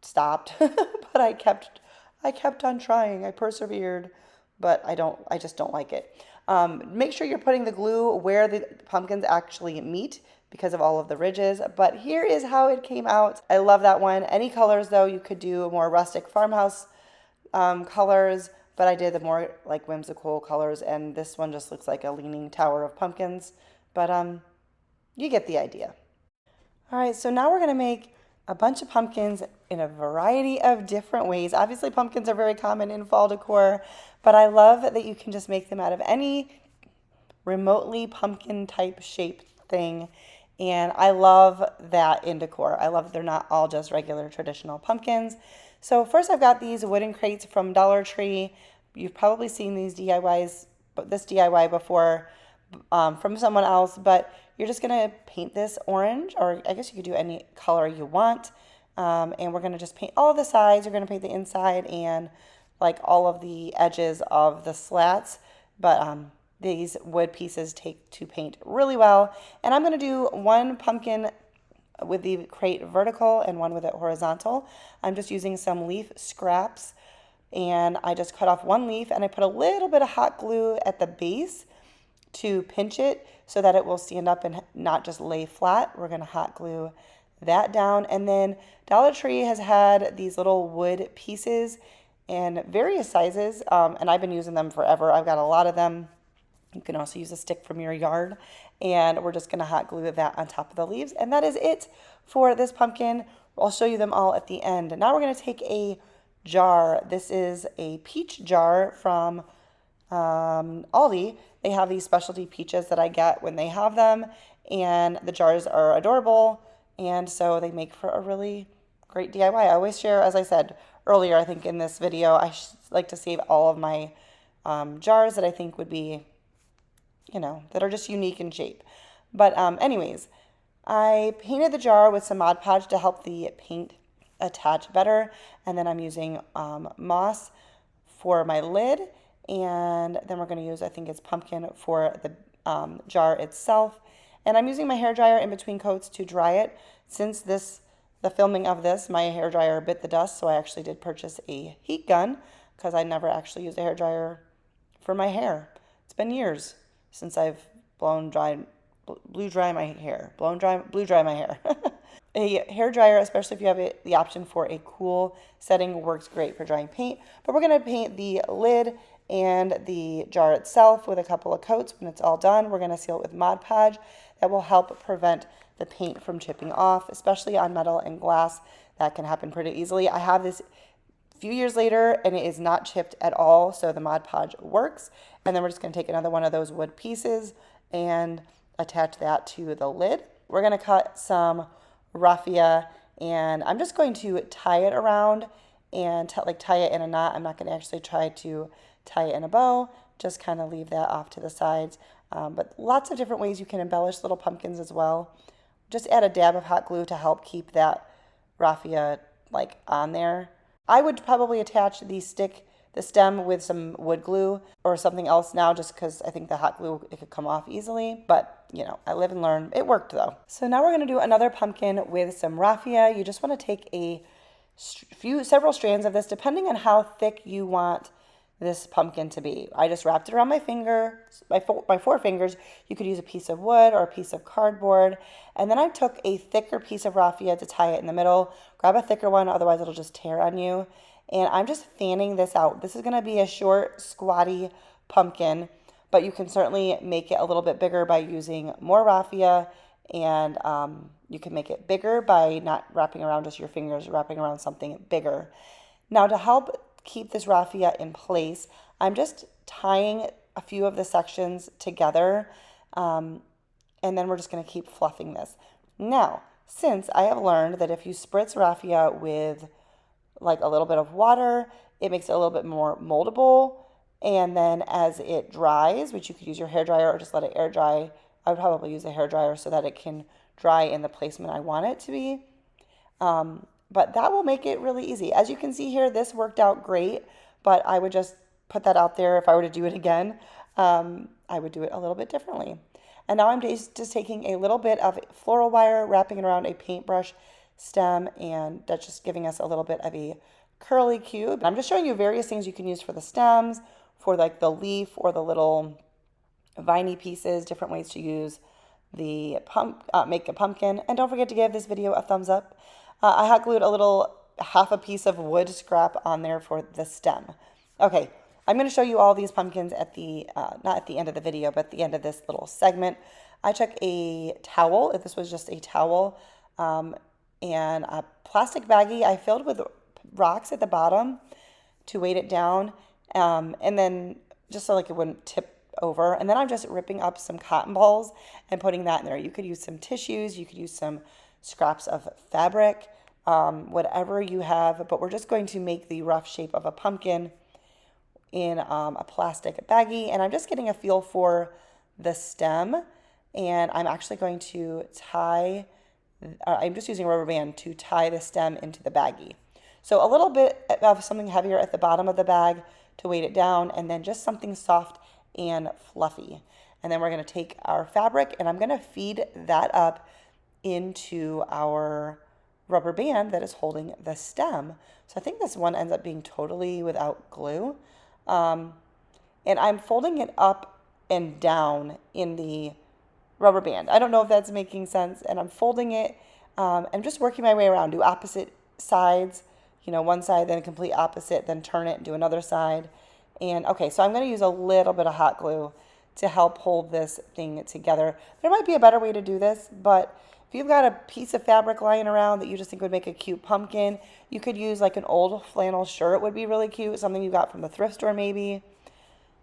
stopped, but I kept on trying. I persevered, but I just don't like it. Make sure you're putting the glue where the pumpkins actually meet because of all of the ridges, but here is how it came out. I love that one. Any colors though, you could do more rustic farmhouse colors, but I did the more like whimsical colors, and this one just looks like a leaning tower of pumpkins, but you get the idea. All right, so now we're gonna make a bunch of pumpkins in a variety of different ways. Obviously, pumpkins are very common in fall decor, but I love that you can just make them out of any remotely pumpkin type shape thing. And I love that in decor. I love that they're not all just regular traditional pumpkins. So first I've got these wooden crates from Dollar Tree. You've probably seen these DIYs, this DIY before from someone else, but you're just gonna paint this orange, or I guess you could do any color you want. And we're gonna just paint all the sides. You're gonna paint the inside and like all of the edges of the slats. But these wood pieces take to paint really well. And I'm going to do one pumpkin with the crate vertical and one with it horizontal. I'm just using some leaf scraps, and I just cut off one leaf and I put a little bit of hot glue at the base to pinch it so that it will stand up and not just lay flat. We're going to hot glue that down. And then Dollar Tree has had these little wood pieces in various sizes, and I've been using them forever. I've got a lot of them. You can also use a stick from your yard, and we're just going to hot glue that on top of the leaves. And that is it for this pumpkin. I'll show you them all at the end. Now we're going to take a jar. This is a peach jar from Aldi. They have these specialty peaches that I get when they have them, and the jars are adorable, and so they make for a really great DIY. I always share, as I said earlier, I think in this video, I like to save all of my jars that I think would be, that are just unique in shape. But anyways, I painted the jar with some Mod Podge to help the paint attach better. And then I'm using moss for my lid. And then we're going to use, I think it's pumpkin for the jar itself. And I'm using my hairdryer in between coats to dry it. Since the filming of this, my hairdryer bit the dust, so I actually did purchase a heat gun because I never actually used a hairdryer for my hair. It's been years since I've blew dry my hair. A hair dryer, especially if you have the option for a cool setting, works great for drying paint. But we're going to paint the lid and the jar itself with a couple of coats. When it's all done, we're going to seal it with Mod Podge. That will help prevent the paint from chipping off, especially on metal and glass. That can happen pretty easily. I have this a few years later, and it is not chipped at all, so the Mod Podge works. And then we're just going to take another one of those wood pieces and attach that to the lid. We're going to cut some raffia, and I'm just going to tie it around and tie it in a knot. I'm not going to actually try to tie it in a bow, just kind of leave that off to the sides. But lots of different ways you can embellish little pumpkins as well. Just add a dab of hot glue to help keep that raffia on there. I would probably attach the stem with some wood glue or something else now, just because I think the hot glue, it could come off easily. But, I live and learn. It worked though. So now we're going to do another pumpkin with some raffia. You just want to take several strands of this, depending on how thick you want this pumpkin to be. I just wrapped it around my finger, my four fingers. You could use a piece of wood or a piece of cardboard. And then I took a thicker piece of raffia to tie it in the middle. Grab a thicker one, otherwise it'll just tear on you. And I'm just fanning this out. This is going to be a short, squatty pumpkin, but you can certainly make it a little bit bigger by using more raffia, and you can make it bigger by not wrapping around just your fingers, wrapping around something bigger. Now, to help keep this raffia in place, I'm just tying a few of the sections together, and then we're just going to keep fluffing this. Now, since I have learned that if you spritz raffia with a little bit of water, it makes it a little bit more moldable, and then as it dries, which you could use your hairdryer or just let it air dry, I would probably use a hairdryer so that it can dry in the placement I want it to be. But that will make it really easy. As you can see here, this worked out great, but I would just put that out there. If I were to do it again, I would do it a little bit differently. And now I'm just taking a little bit of floral wire, wrapping it around a paintbrush stem, and that's just giving us a little bit of a curly cube. I'm just showing you various things you can use for the stems, for the leaf or the little viney pieces, different ways to use the make a pumpkin. And don't forget to give this video a thumbs up. I hot glued half a piece of wood scrap on there for the stem. Okay, I'm going to show you all these pumpkins at the, not at the end of the video, but at the end of this little segment. I took a towel, if this was just a towel, and a plastic baggie I filled with rocks at the bottom to weight it down, and then just so it wouldn't tip over. And then I'm just ripping up some cotton balls and putting that in there. You could use some tissues, you could use some scraps of fabric, whatever you have, but we're just going to make the rough shape of a pumpkin in a plastic baggie. And I'm just getting a feel for the stem, and I'm actually going to I'm just using a rubber band to tie the stem into the baggie. So a little bit of something heavier at the bottom of the bag to weight it down, and then just something soft and fluffy. And then we're going to take our fabric and I'm going to feed that up into our rubber band that is holding the stem. So I think this one ends up being totally without glue. And I'm folding it up and down in the rubber band. I don't know if that's making sense. And I'm folding it. I'm just working my way around. Do opposite sides, one side, then complete opposite, then turn it and do another side. And okay, so I'm going to use a little bit of hot glue to help hold this thing together. There might be a better way to do this, but if you've got a piece of fabric lying around that you just think would make a cute pumpkin, you could use like an old flannel shirt would be really cute, something you got from the thrift store maybe.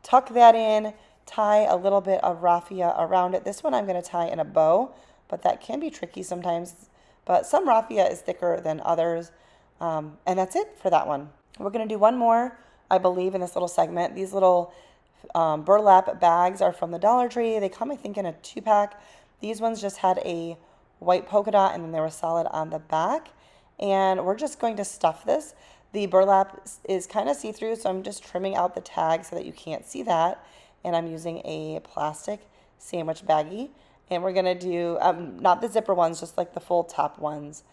Tuck that in, tie a little bit of raffia around it. This one I'm going to tie in a bow, but that can be tricky sometimes. But some raffia is thicker than others. And that's it for that one. We're going to do one more, I believe, in this little segment. These little burlap bags are from the Dollar Tree. They come, I think, in a 2-pack. These ones just had a white polka dot and then they were solid on the back. And we're just going to stuff this. The burlap is kind of see-through, so I'm just trimming out the tag so that you can't see that. And I'm using a plastic sandwich baggie. And we're going to do, not the zipper ones, just like the full top ones.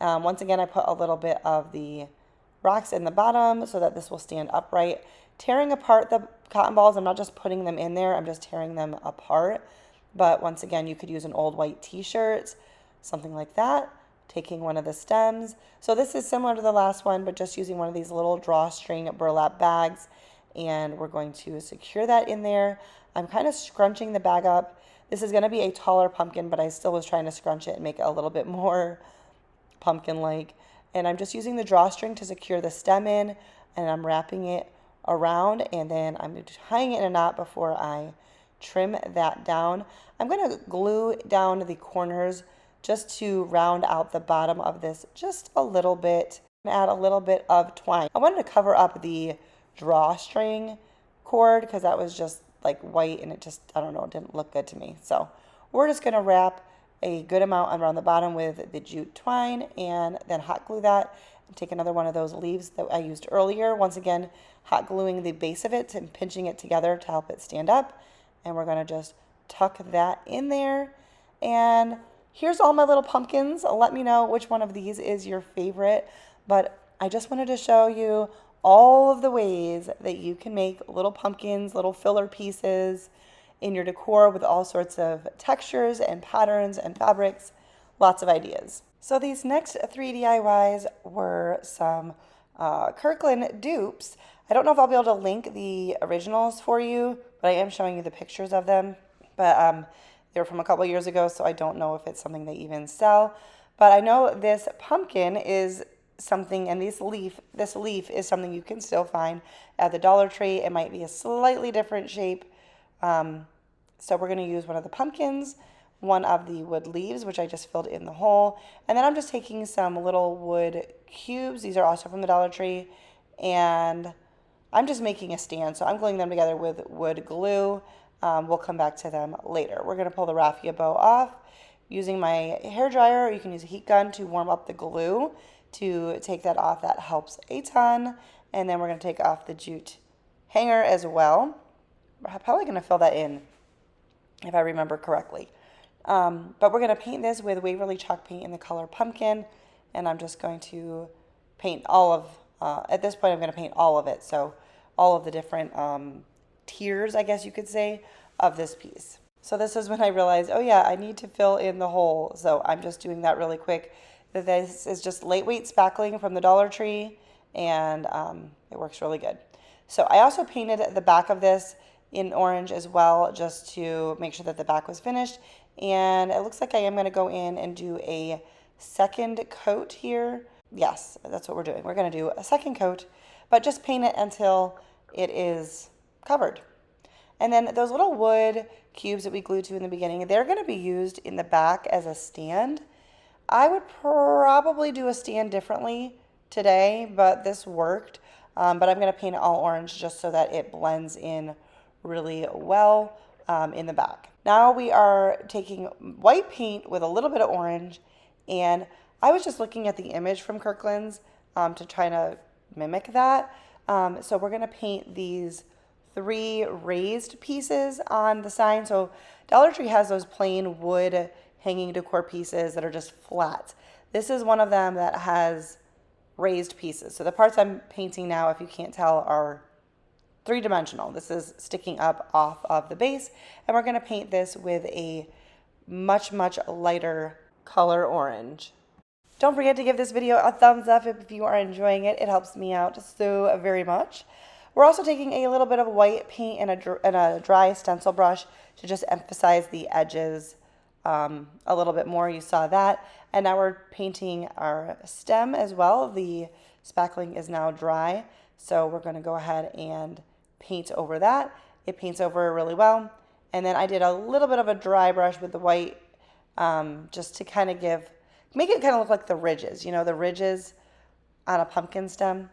Once again, I put a little bit of the rocks in the bottom so that this will stand upright. Tearing apart the cotton balls, I'm not just putting them in there, I'm just tearing them apart. But once again, you could use an old white t-shirt, something like that, taking one of the stems. So this is similar to the last one, but just using one of these little drawstring burlap bags. And we're going to secure that in there. I'm kind of scrunching the bag up. This is going to be a taller pumpkin, but I still was trying to scrunch it and make it a little bit more pumpkin-like. And I'm just using the drawstring to secure the stem in, and I'm wrapping it around, and then I'm tying it in a knot before I trim that down. I'm going to glue down the corners just to round out the bottom of this just a little bit and add a little bit of twine. I wanted to cover up the drawstring cord because that was just like white and it just, I don't know, it didn't look good to me. So we're just going to wrap a good amount around the bottom with the jute twine and then hot glue that and take another one of those leaves that I used earlier. Once again, hot gluing the base of it and pinching it together to help it stand up. And we're going to just tuck that in there. And here's all my little pumpkins. Let me know which one of these is your favorite. But I just wanted to show you all of the ways that you can make little pumpkins, little filler pieces in your decor with all sorts of textures and patterns and fabrics, lots of ideas. So these next 3 DIYs were some Kirkland dupes. I don't know if I'll be able to link the originals for you, but I am showing you the pictures of them. But they were from a couple years ago, so I don't know if it's something they even sell. But I know this pumpkin is something, and this leaf is something you can still find at the Dollar Tree. It might be a slightly different shape. So we're going to use one of the pumpkins, one of the wood leaves, which I just filled in the hole. And then I'm just taking some little wood cubes. These are also from the Dollar Tree. And I'm just making a stand. So I'm gluing them together with wood glue. We'll come back to them later. We're going to pull the raffia bow off using my hair dryer, or you can use a heat gun to warm up the glue to take that off. That helps a ton. And then we're going to take off the jute hanger as well. I'm probably going to fill that in if I remember correctly. But we're going to paint this with Waverly chalk paint in the color pumpkin. And I'm just going to paint all of, at this point I'm going to paint all of it. So all of the different tiers, I guess you could say, of this piece. So this is when I realized, oh yeah, I need to fill in the hole. So I'm just doing that really quick. This is just lightweight spackling from the Dollar Tree, and it works really good. So I also painted the back of this in orange as well, just to make sure that the back was finished. And it looks like I am going to go in and do a second coat here. Yes, that's what we're doing. We're going to do a second coat, but just paint it until it is covered. And then those little wood cubes that we glued to in the beginning, they're going to be used in the back as a stand. I would probably do a stand differently today, but this worked. But I'm going to paint it all orange just so that it blends in really well in the back. Now we are taking white paint with a little bit of orange, and I was just looking at the image from Kirkland's to try to mimic that. So we're going to paint these 3 raised pieces on the sign. So Dollar Tree has those plain wood hanging decor pieces that are just flat. This is one of them that has raised pieces. So the parts I'm painting now, if you can't tell, are 3-dimensional. This is sticking up off of the base, and we're going to paint this with a much lighter color orange. Don't forget to give this video a thumbs up if you are enjoying it. It helps me out so very much. We're also taking a little bit of white paint and a dry stencil brush to just emphasize the edges a little bit more. You saw that. And now we're painting our stem as well. The spackling is now dry, so we're going to go ahead and paint over that. It paints over really well. And then I did a little bit of a dry brush with the white just to kind of make it kind of look like the ridges, you know, the ridges on a pumpkin stem.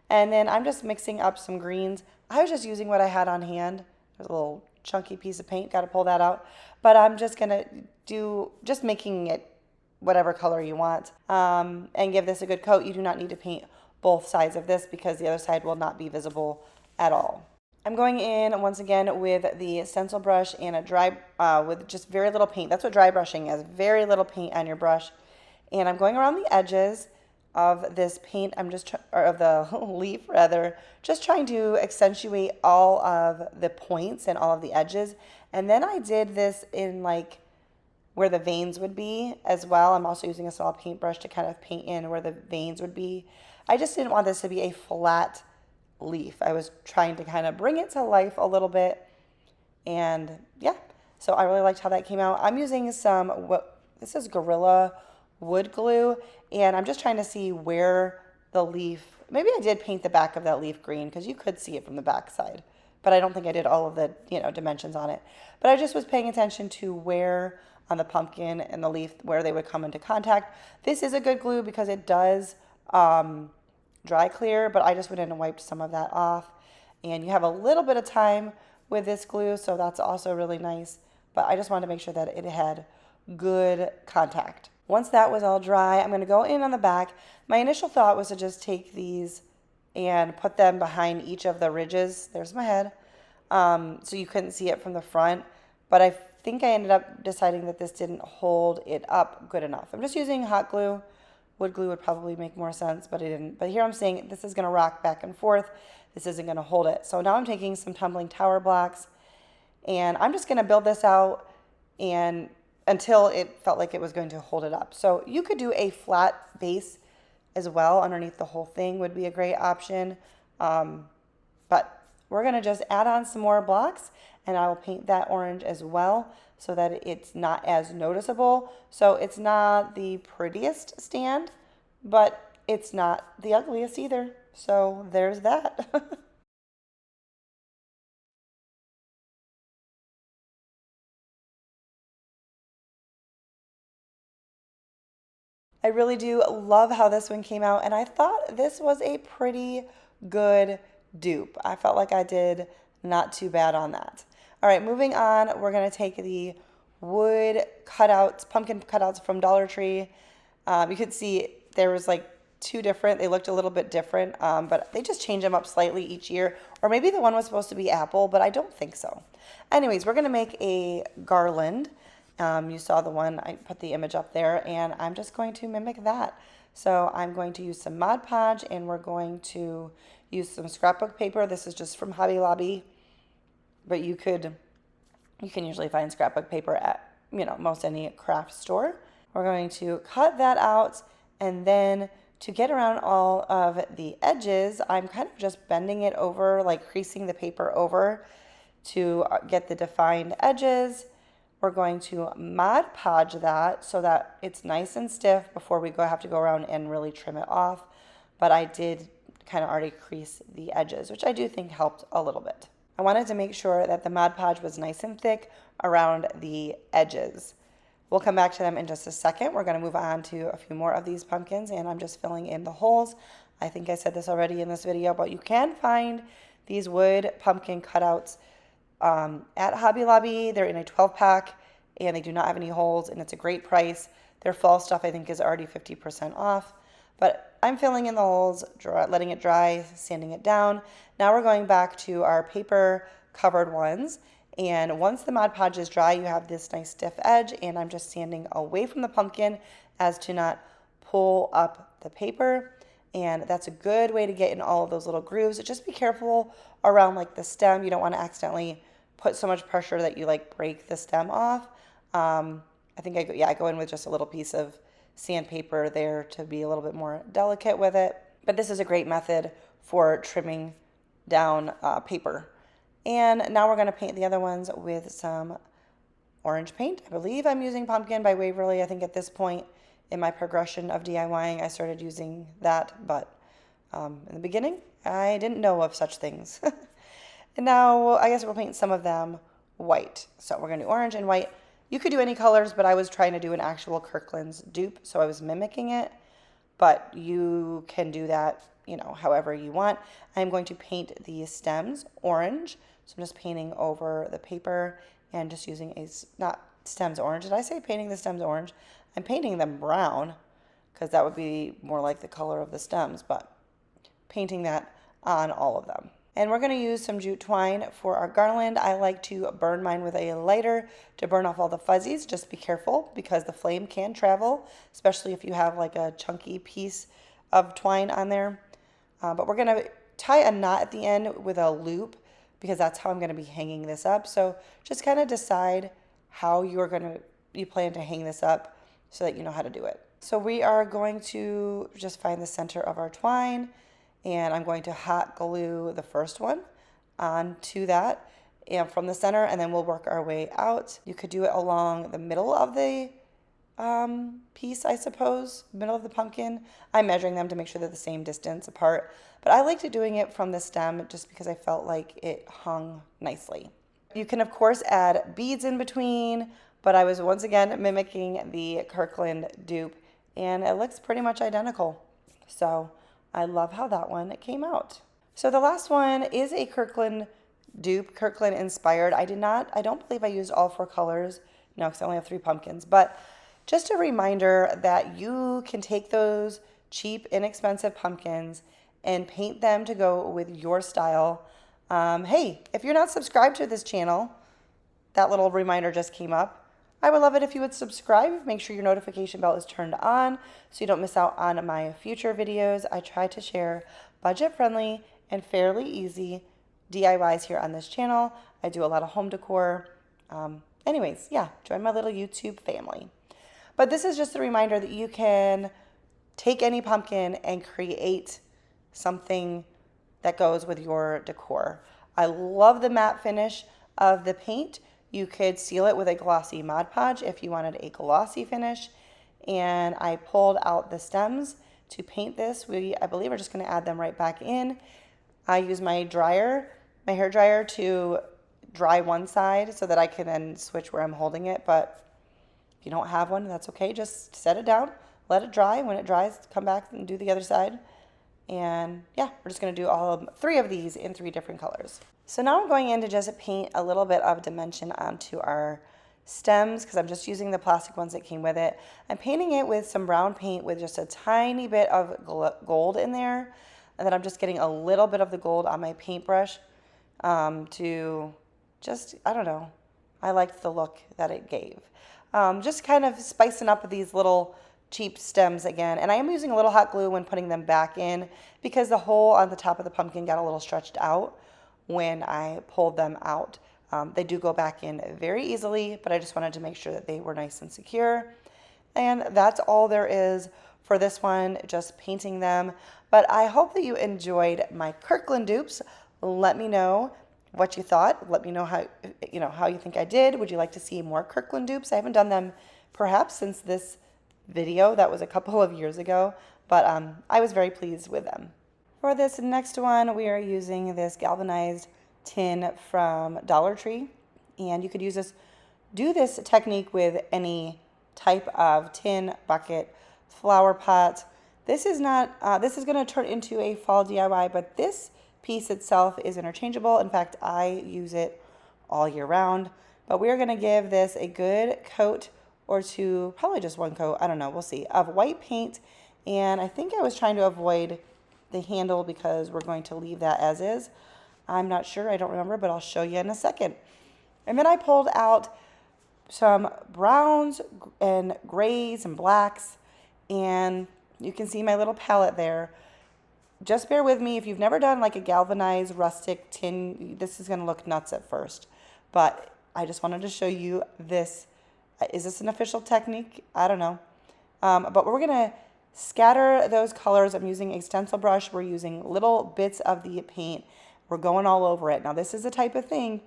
And then I'm just mixing up some greens. I was just using what I had on hand. There's a little chunky piece of paint, got to pull that out. But I'm just going to just making it whatever color you want and give this a good coat. You do not need to paint both sides of this because the other side will not be visible at all. I'm going in once again with the stencil brush and a dry, with just very little paint. That's what dry brushing is, very little paint on your brush. And I'm going around the edges of this paint, or of the leaf rather, just trying to accentuate all of the points and all of the edges. And then I did this in like where the veins would be as well. I'm also using a small paintbrush to kind of paint in where the veins would be. I just didn't want this to be a flat leaf. I was trying to kind of bring it to life a little bit. And yeah, so I really liked how that came out. I'm using this is Gorilla wood glue, and I'm just trying to see where the leaf, maybe I did paint the back of that leaf green because you could see it from the back side, but I don't think I did all of the, dimensions on it. But I just was paying attention to where on the pumpkin and the leaf, where they would come into contact. This is a good glue because it does dry clear, but I just went in and wiped some of that off. And you have a little bit of time with this glue, so that's also really nice. But I just wanted to make sure that it had good contact. Once that was all dry, I'm going to go in on the back. My initial thought was to just take these and put them behind each of the ridges. There's my head. So you couldn't see it from the front. But I think I ended up deciding that this didn't hold it up good enough. I'm just using hot glue. Wood glue would probably make more sense, but it didn't. But here I'm saying this is going to rock back and forth. This isn't going to hold it. So now I'm taking some tumbling tower blocks, and I'm just going to build this out and until it felt like it was going to hold it up. So you could do a flat base as well underneath the whole thing would be a great option. But we're going to just add on some more blocks, and I will paint that orange as well so that it's not as noticeable. So it's not the prettiest stand, but it's not the ugliest either. So there's that. I really do love how this one came out, and I thought this was a pretty good dupe. I felt like I did not too bad on that. All right, moving on, we're going to take the wood cutouts, pumpkin cutouts from Dollar Tree. You could see there was like 2 different. They looked a little bit different, but they just change them up slightly each year. Or maybe the one was supposed to be apple, but I don't think so. Anyways, we're going to make a garland. You saw the one, I put the image up there, and I'm just going to mimic that. So I'm going to use some Mod Podge, and we're going to use some scrapbook paper. This is just from Hobby Lobby, but you can usually find scrapbook paper at, most any craft store. We're going to cut that out, and then to get around all of the edges, I'm kind of just bending it over, like creasing the paper over to get the defined edges. We're going to Mod Podge that so that it's nice and stiff before we have to go around and really trim it off. But I did kind of already crease the edges, which I do think helped a little bit. I wanted to make sure that the Mod Podge was nice and thick around the edges. We'll come back to them in just a second. We're going to move on to a few more of these pumpkins, and I'm just filling in the holes. I think I said this already in this video, but you can find these wood pumpkin cutouts at Hobby Lobby. They're in a 12-pack, and they do not have any holes, and it's a great price. Their fall stuff, I think, is already 50% off. But I'm filling in the holes, letting it dry, sanding it down. Now we're going back to our paper covered ones. And once the Mod Podge is dry, you have this nice stiff edge, and I'm just sanding away from the pumpkin as to not pull up the paper. And that's a good way to get in all of those little grooves. Just be careful around like the stem. You don't want to accidentally put so much pressure that you like break the stem off. I think I go in with just a little piece of sandpaper there to be a little bit more delicate with it. But this is a great method for trimming down paper. And now we're going to paint the other ones with some orange paint. I believe I'm using Pumpkin by Waverly. I think at this point in my progression of DIYing, I started using that, but in the beginning, I didn't know of such things. And now I guess we'll paint some of them white. So we're going to do orange and white. You could do any colors, but I was trying to do an actual Kirkland's dupe, so I was mimicking it. But you can do that, however you want. I'm going to paint the stems orange. So I'm just painting over the paper and just using not stems orange. Did I say painting the stems orange? I'm painting them brown because that would be more like the color of the stems, but painting that on all of them. And we're going to use some jute twine for our garland. I like to burn mine with a lighter to burn off all the fuzzies. Just be careful because the flame can travel, especially if you have like a chunky piece of twine on there. But we're going to tie a knot at the end with a loop because that's how I'm going to be hanging this up. So just kind of decide how you plan to hang this up so that you know how to do it. So we are going to just find the center of our twine, and I'm going to hot glue the first one onto that and from the center, and then we'll work our way out. You could do it along the middle of the piece, I suppose, middle of the pumpkin. I'm measuring them to make sure they're the same distance apart, but I liked doing it from the stem just because I felt like it hung nicely. You can, of course, add beads in between, but I was once again mimicking the Kirkland dupe, and it looks pretty much identical. So I love how that one came out. So the last one is a Kirkland dupe, Kirkland inspired. I don't believe I used all 4 colors, no, because I only have 3 pumpkins, but just a reminder that you can take those cheap, inexpensive pumpkins and paint them to go with your style. Hey, if you're not subscribed to this channel, that little reminder just came up. I would love it if you would subscribe. Make sure your notification bell is turned on so you don't miss out on my future videos. I try to share budget-friendly and fairly easy DIYs here on this channel. I do a lot of home decor. Anyways, yeah, join my little YouTube family. But this is just a reminder that you can take any pumpkin and create something that goes with your decor. I love the matte finish of the paint. You could seal it with a glossy Mod Podge if you wanted a glossy finish. And I pulled out the stems to paint this. I believe we're just going to add them right back in. I use my hair dryer to dry one side so that I can then switch where I'm holding it. But if you don't have one, that's okay. Just set it down, let it dry. When it dries, come back and do the other side. And yeah, we're just going to do 3 of these in 3 different colors. So now I'm going in to just paint a little bit of dimension onto our stems because I'm just using the plastic ones that came with it. I'm painting it with some brown paint with just a tiny bit of gold in there. And then I'm just getting a little bit of the gold on my paintbrush to just, I don't know, I liked the look that it gave. Just kind of spicing up these little cheap stems again. And I am using a little hot glue when putting them back in because the hole on the top of the pumpkin got a little stretched out when I pulled them out. They do go back in very easily, but I just wanted to make sure that they were nice and secure. And that's all there is for this one, just painting them. But I hope that you enjoyed my Kirkland dupes. Let me know what you thought. Let me know how you think I did. Would you like to see more Kirkland dupes? I haven't done them perhaps since this video. That was a couple of years ago, but I was very pleased with them. For this next one, we are using this galvanized tin from Dollar Tree, and you could do this technique with any type of tin, bucket, flower pot. This is going to turn into a fall DIY, but this piece itself is interchangeable. In fact, I use it all year round, but we're going to give this a good coat or 2, probably just 1 coat, I don't know, we'll see, of white paint, And I think I was trying to avoid the handle because we're going to leave that as is. I'm not sure, I don't remember, but I'll show you in a second. And then I pulled out some browns and grays and blacks, and you can see my little palette there. Just bear with me. If you've never done like a galvanized rustic tin, this is going to look nuts at first. But I just wanted to show you this. Is this an official technique? I don't know. But we're going to scatter those colors. I'm using a stencil brush. We're using little bits of the paint. We're going all over it. Now, this is the type of thing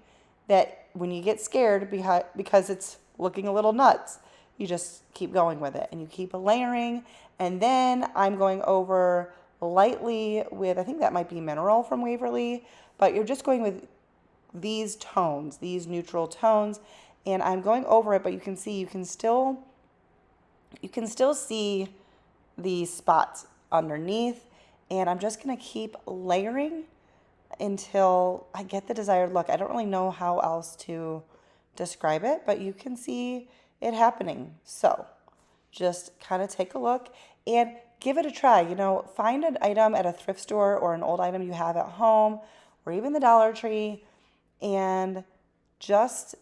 that when you get scared because it's looking a little nuts, you just keep going with it and you keep layering. And then I'm going over lightly with, I think that might be Mineral from Waverly, but you're just going with these tones, these neutral tones, and I'm going over it, but you can see, you can still see the spots underneath, and I'm just going to keep layering until I get the desired look. I don't really know how else to describe it, but you can see it happening. So just kind of take a look and give it a try. You know, find an item at a thrift store or an old item you have at home or even the Dollar Tree and just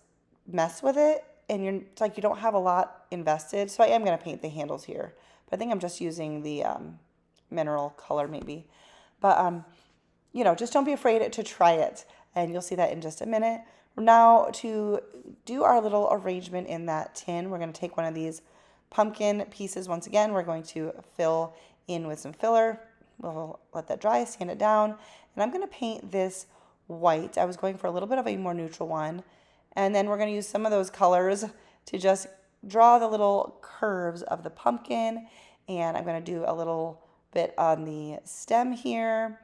mess with it. And it's like you don't have a lot invested. So I am going to paint the handles here, but I think I'm just using the mineral color maybe. But, you know, just don't be afraid to try it. And you'll see that in just a minute. Now to do our little arrangement in that tin, we're going to take one of these pumpkin pieces. Once again, we're going to fill in with some filler. We'll let that dry, sand it down, and I'm going to paint this white. I was going for a little bit of a more neutral one, and then we're going to use some of those colors to just draw the little curves of the pumpkin, and I'm going to do a little bit on the stem here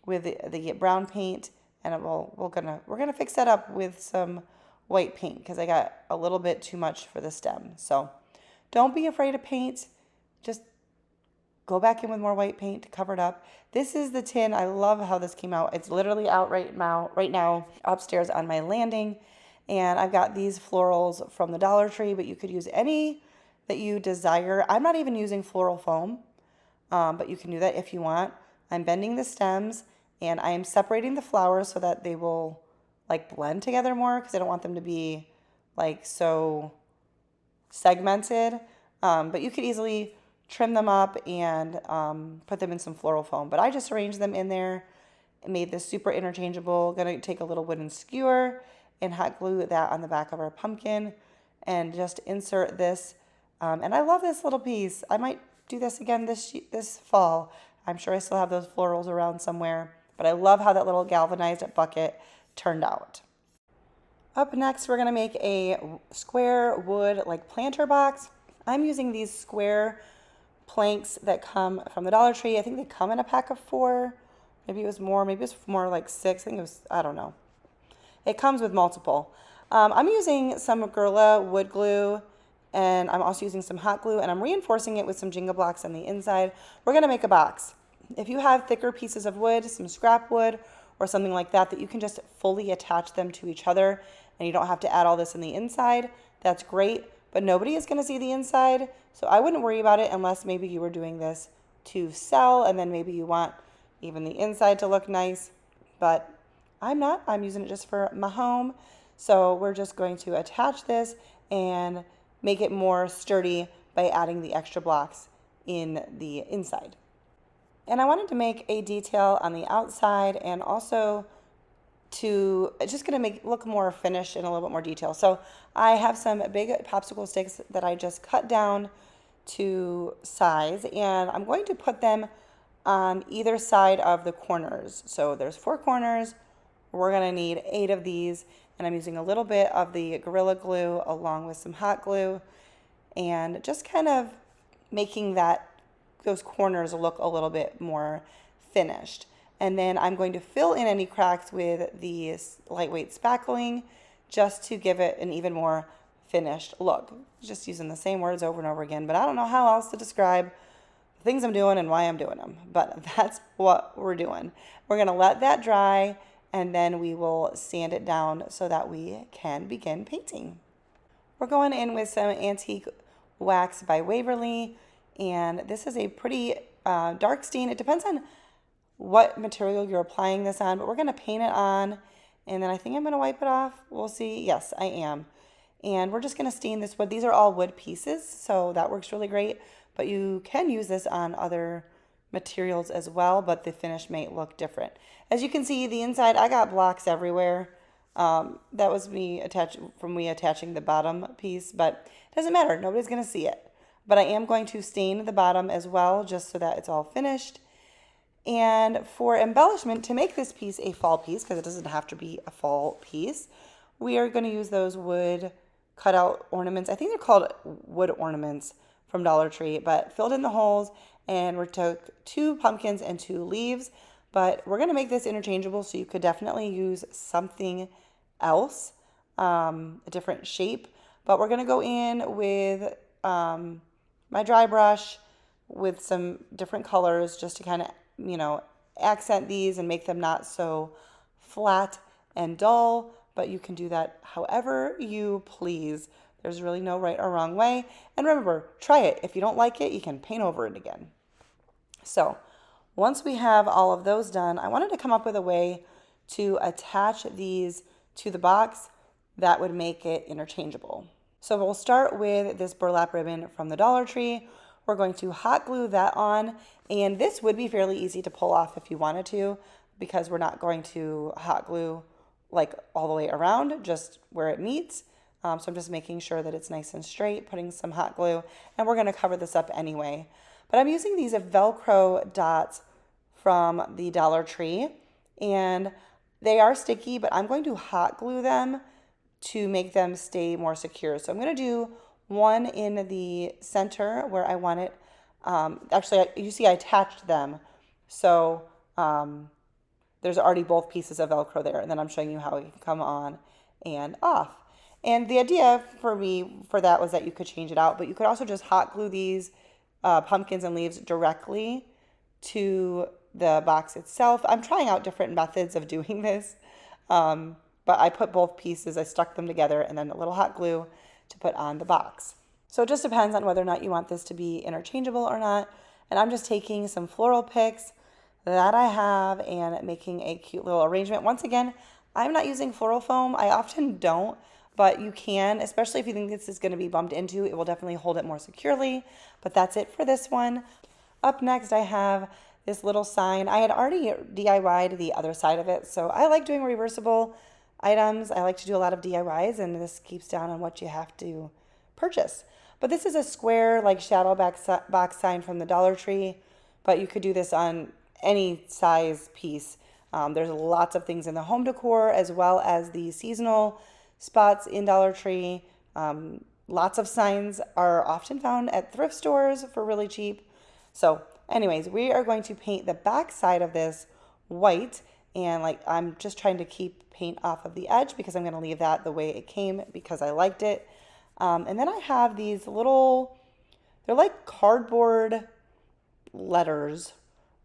with the brown paint, and we're gonna fix that up with some white paint because I got a little bit too much for the stem. So don't be afraid to paint. Just go back in with more white paint to cover it up. This is the tin. I love how this came out. It's literally out right now upstairs on my landing. And I've got these florals from the Dollar Tree, but you could use any that you desire. I'm not even using floral foam, but you can do that if you want. I'm bending the stems and I am separating the flowers so that they will like blend together more because I don't want them to be like so segmented. But you could easily trim them up and put them in some floral foam. But I just arranged them in there and made this super interchangeable. Gonna take a little wooden skewer and hot glue that on the back of our pumpkin and just insert this. And I love this little piece. I might do this again this fall. I'm sure I still have those florals around somewhere. But I love how that little galvanized bucket turned out. Up next, we're gonna make a square wood like planter box. I'm using these square planks that come from the Dollar Tree. I think they come in a pack of 4. Maybe it was more like 6. I think it was, I don't know. It comes with multiple. I'm using some Gorilla wood glue and I'm also using some hot glue and I'm reinforcing it with some Jenga blocks on the inside. We're gonna make a box. If you have thicker pieces of wood, some scrap wood or something like that you can just fully attach them to each other and you don't have to add all this in the inside, that's great. But nobody is going to see the inside, so I wouldn't worry about it unless maybe you were doing this to sell and then maybe you want even the inside to look nice. But I'm not. I'm using it just for my home. So we're just going to attach this and make it more sturdy by adding the extra blocks in the inside. And I wanted to make a detail on the outside and also it's just going to make it look more finished and a little bit more detail. So I have some big popsicle sticks that I just cut down to size and I'm going to put them on either side of the corners. So there's 4 corners. We're going to need 8 of these and I'm using a little bit of the Gorilla Glue along with some hot glue and just kind of making those corners look a little bit more finished. And then I'm going to fill in any cracks with the lightweight spackling just to give it an even more finished look. Just using the same words over and over again, but I don't know how else to describe the things I'm doing and why I'm doing them, but that's what we're doing. We're gonna let that dry and then we will sand it down so that we can begin painting. We're going in with some antique wax by Waverly. And this is a pretty dark stain. It depends on what material you're applying this on, but we're going to paint it on, and then I think I'm going to wipe it off. We'll see. Yes, I am. And we're just going to stain this wood. These are all wood pieces, so that works really great, but you can use this on other materials as well, but the finish may look different. As you can see, the inside, I got blocks everywhere. That was me attaching the bottom piece, but it doesn't matter. Nobody's going to see it. But I am going to stain the bottom as well, just so that it's all finished. And for embellishment, to make this piece a fall piece, because it doesn't have to be a fall piece, we are going to use those wood cutout ornaments. I think they're called wood ornaments from Dollar Tree, but filled in the holes, and we took 2 pumpkins and 2 leaves. But we're going to make this interchangeable, so you could definitely use something else, a different shape. But we're going to go in with my dry brush with some different colors just to kind of, accent these and make them not so flat and dull, but you can do that however you please. There's really no right or wrong way. And remember, try it. If you don't like it, you can paint over it again. So once we have all of those done, I wanted to come up with a way to attach these to the box that would make it interchangeable. So we'll start with this burlap ribbon from the Dollar Tree. We're going to hot glue that on, and this would be fairly easy to pull off if you wanted to, because we're not going to hot glue like all the way around, just where it meets. So I'm just making sure that it's nice and straight, putting some hot glue, and we're going to cover this up anyway. But I'm using these Velcro dots from the Dollar Tree, and they are sticky, but I'm going to hot glue them to make them stay more secure. So I'm going to do one in the center where I want it. Actually, you see I attached them. So there's already both pieces of Velcro there, and then I'm showing you how it can come on and off. And the idea for me for that was that you could change it out, but you could also just hot glue these pumpkins and leaves directly to the box itself. I'm trying out different methods of doing this, but I put both pieces, I stuck them together, and then a little hot glue to put on the box. So it just depends on whether or not you want this to be interchangeable or not. And I'm just taking some floral picks that I have and making a cute little arrangement. Once again, I'm not using floral foam. I often don't, but you can, especially if you think this is going to be bumped into. It will definitely hold it more securely. But that's it for this one. Up next, I have this little sign. I had already DIY'd the other side of it, so I like doing reversible items. I like to do a lot of DIYs, and this keeps down on what you have to purchase. But this is a square, like shadow box sign from the Dollar Tree, but you could do this on any size piece. There's lots of things in the home decor as well as the seasonal spots in Dollar Tree. Lots of signs are often found at thrift stores for really cheap. So anyways, we are going to paint the back side of this white, and I'm just trying to keep paint off of the edge because I'm going to leave that the way it came because I liked it. And then I have these little, they're like cardboard letters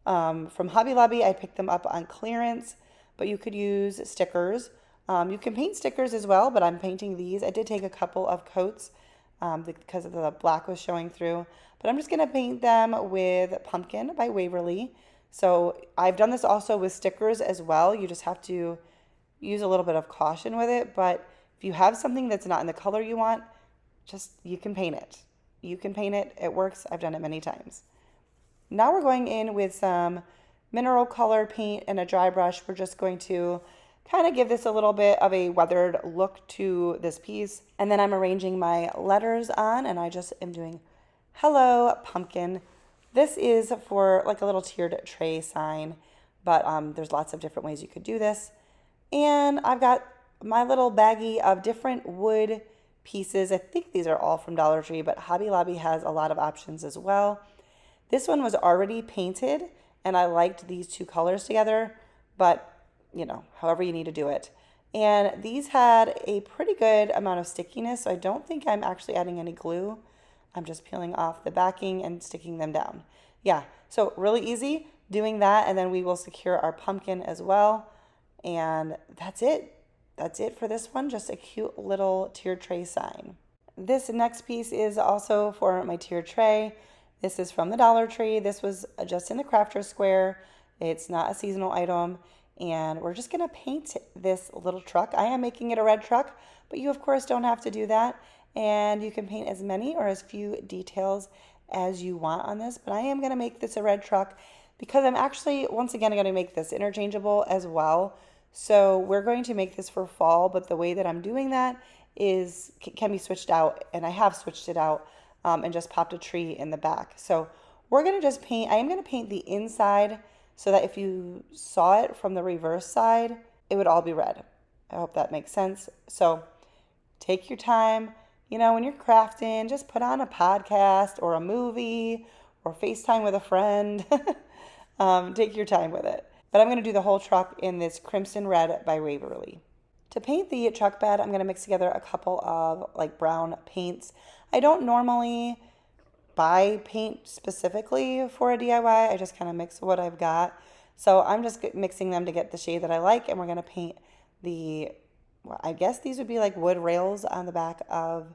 from Hobby Lobby. I picked them up on clearance, but you could use stickers. You can paint stickers as well, but I'm painting these. I did take a couple of coats because of the black was showing through, but I'm just going to paint them with Pumpkin by Waverly. So I've done this also with stickers as well. You just have to use a little bit of caution with it, but if you have something that's not in the color you want, you can paint it. You can paint it. It works. I've done it many times. Now we're going in with some mineral color paint and a dry brush. We're just going to kind of give this a little bit of a weathered look to this piece. And then I'm arranging my letters on, and I just am doing Hello Pumpkin. This is for like a little tiered tray sign, but there's lots of different ways you could do this. And I've got my little baggie of different wood pieces. I think these are all from Dollar Tree, but Hobby Lobby has a lot of options as well. This one was already painted, and I liked these two colors together, but however you need to do it. And these had a pretty good amount of stickiness, so I don't think I'm actually adding any glue. I'm just peeling off the backing and sticking them down. Yeah, so really easy doing that, and then we will secure our pumpkin as well. And that's it. That's it for this one, just a cute little tier tray sign. This next piece is also for my tier tray, This is from the Dollar Tree. This was just in the crafter square. It's not a seasonal item. And we're just gonna paint this little truck. I am making it a red truck, but you of course don't have to do that. And you can paint as many or as few details as you want on this, but I am gonna make this a red truck because I'm actually, once again, gonna make this interchangeable as well. So we're going to make this for fall, but the way that I'm doing that is can be switched out, and I have switched it out and just popped a tree in the back. So we're gonna just paint, I am gonna paint the inside so that if you saw it from the reverse side, it would all be red. I hope that makes sense. So take your time. You know, when you're crafting, just put on a podcast or a movie or FaceTime with a friend. Take your time with it. But I'm going to do the whole truck in this Crimson Red by Waverly. To paint the truck bed, I'm going to mix together a couple of like brown paints. I don't normally buy paint specifically for a DIY. I just kind of mix what I've got. So I'm just mixing them to get the shade that I like, and we're going to paint the, well, I guess these would be like wood rails on the back of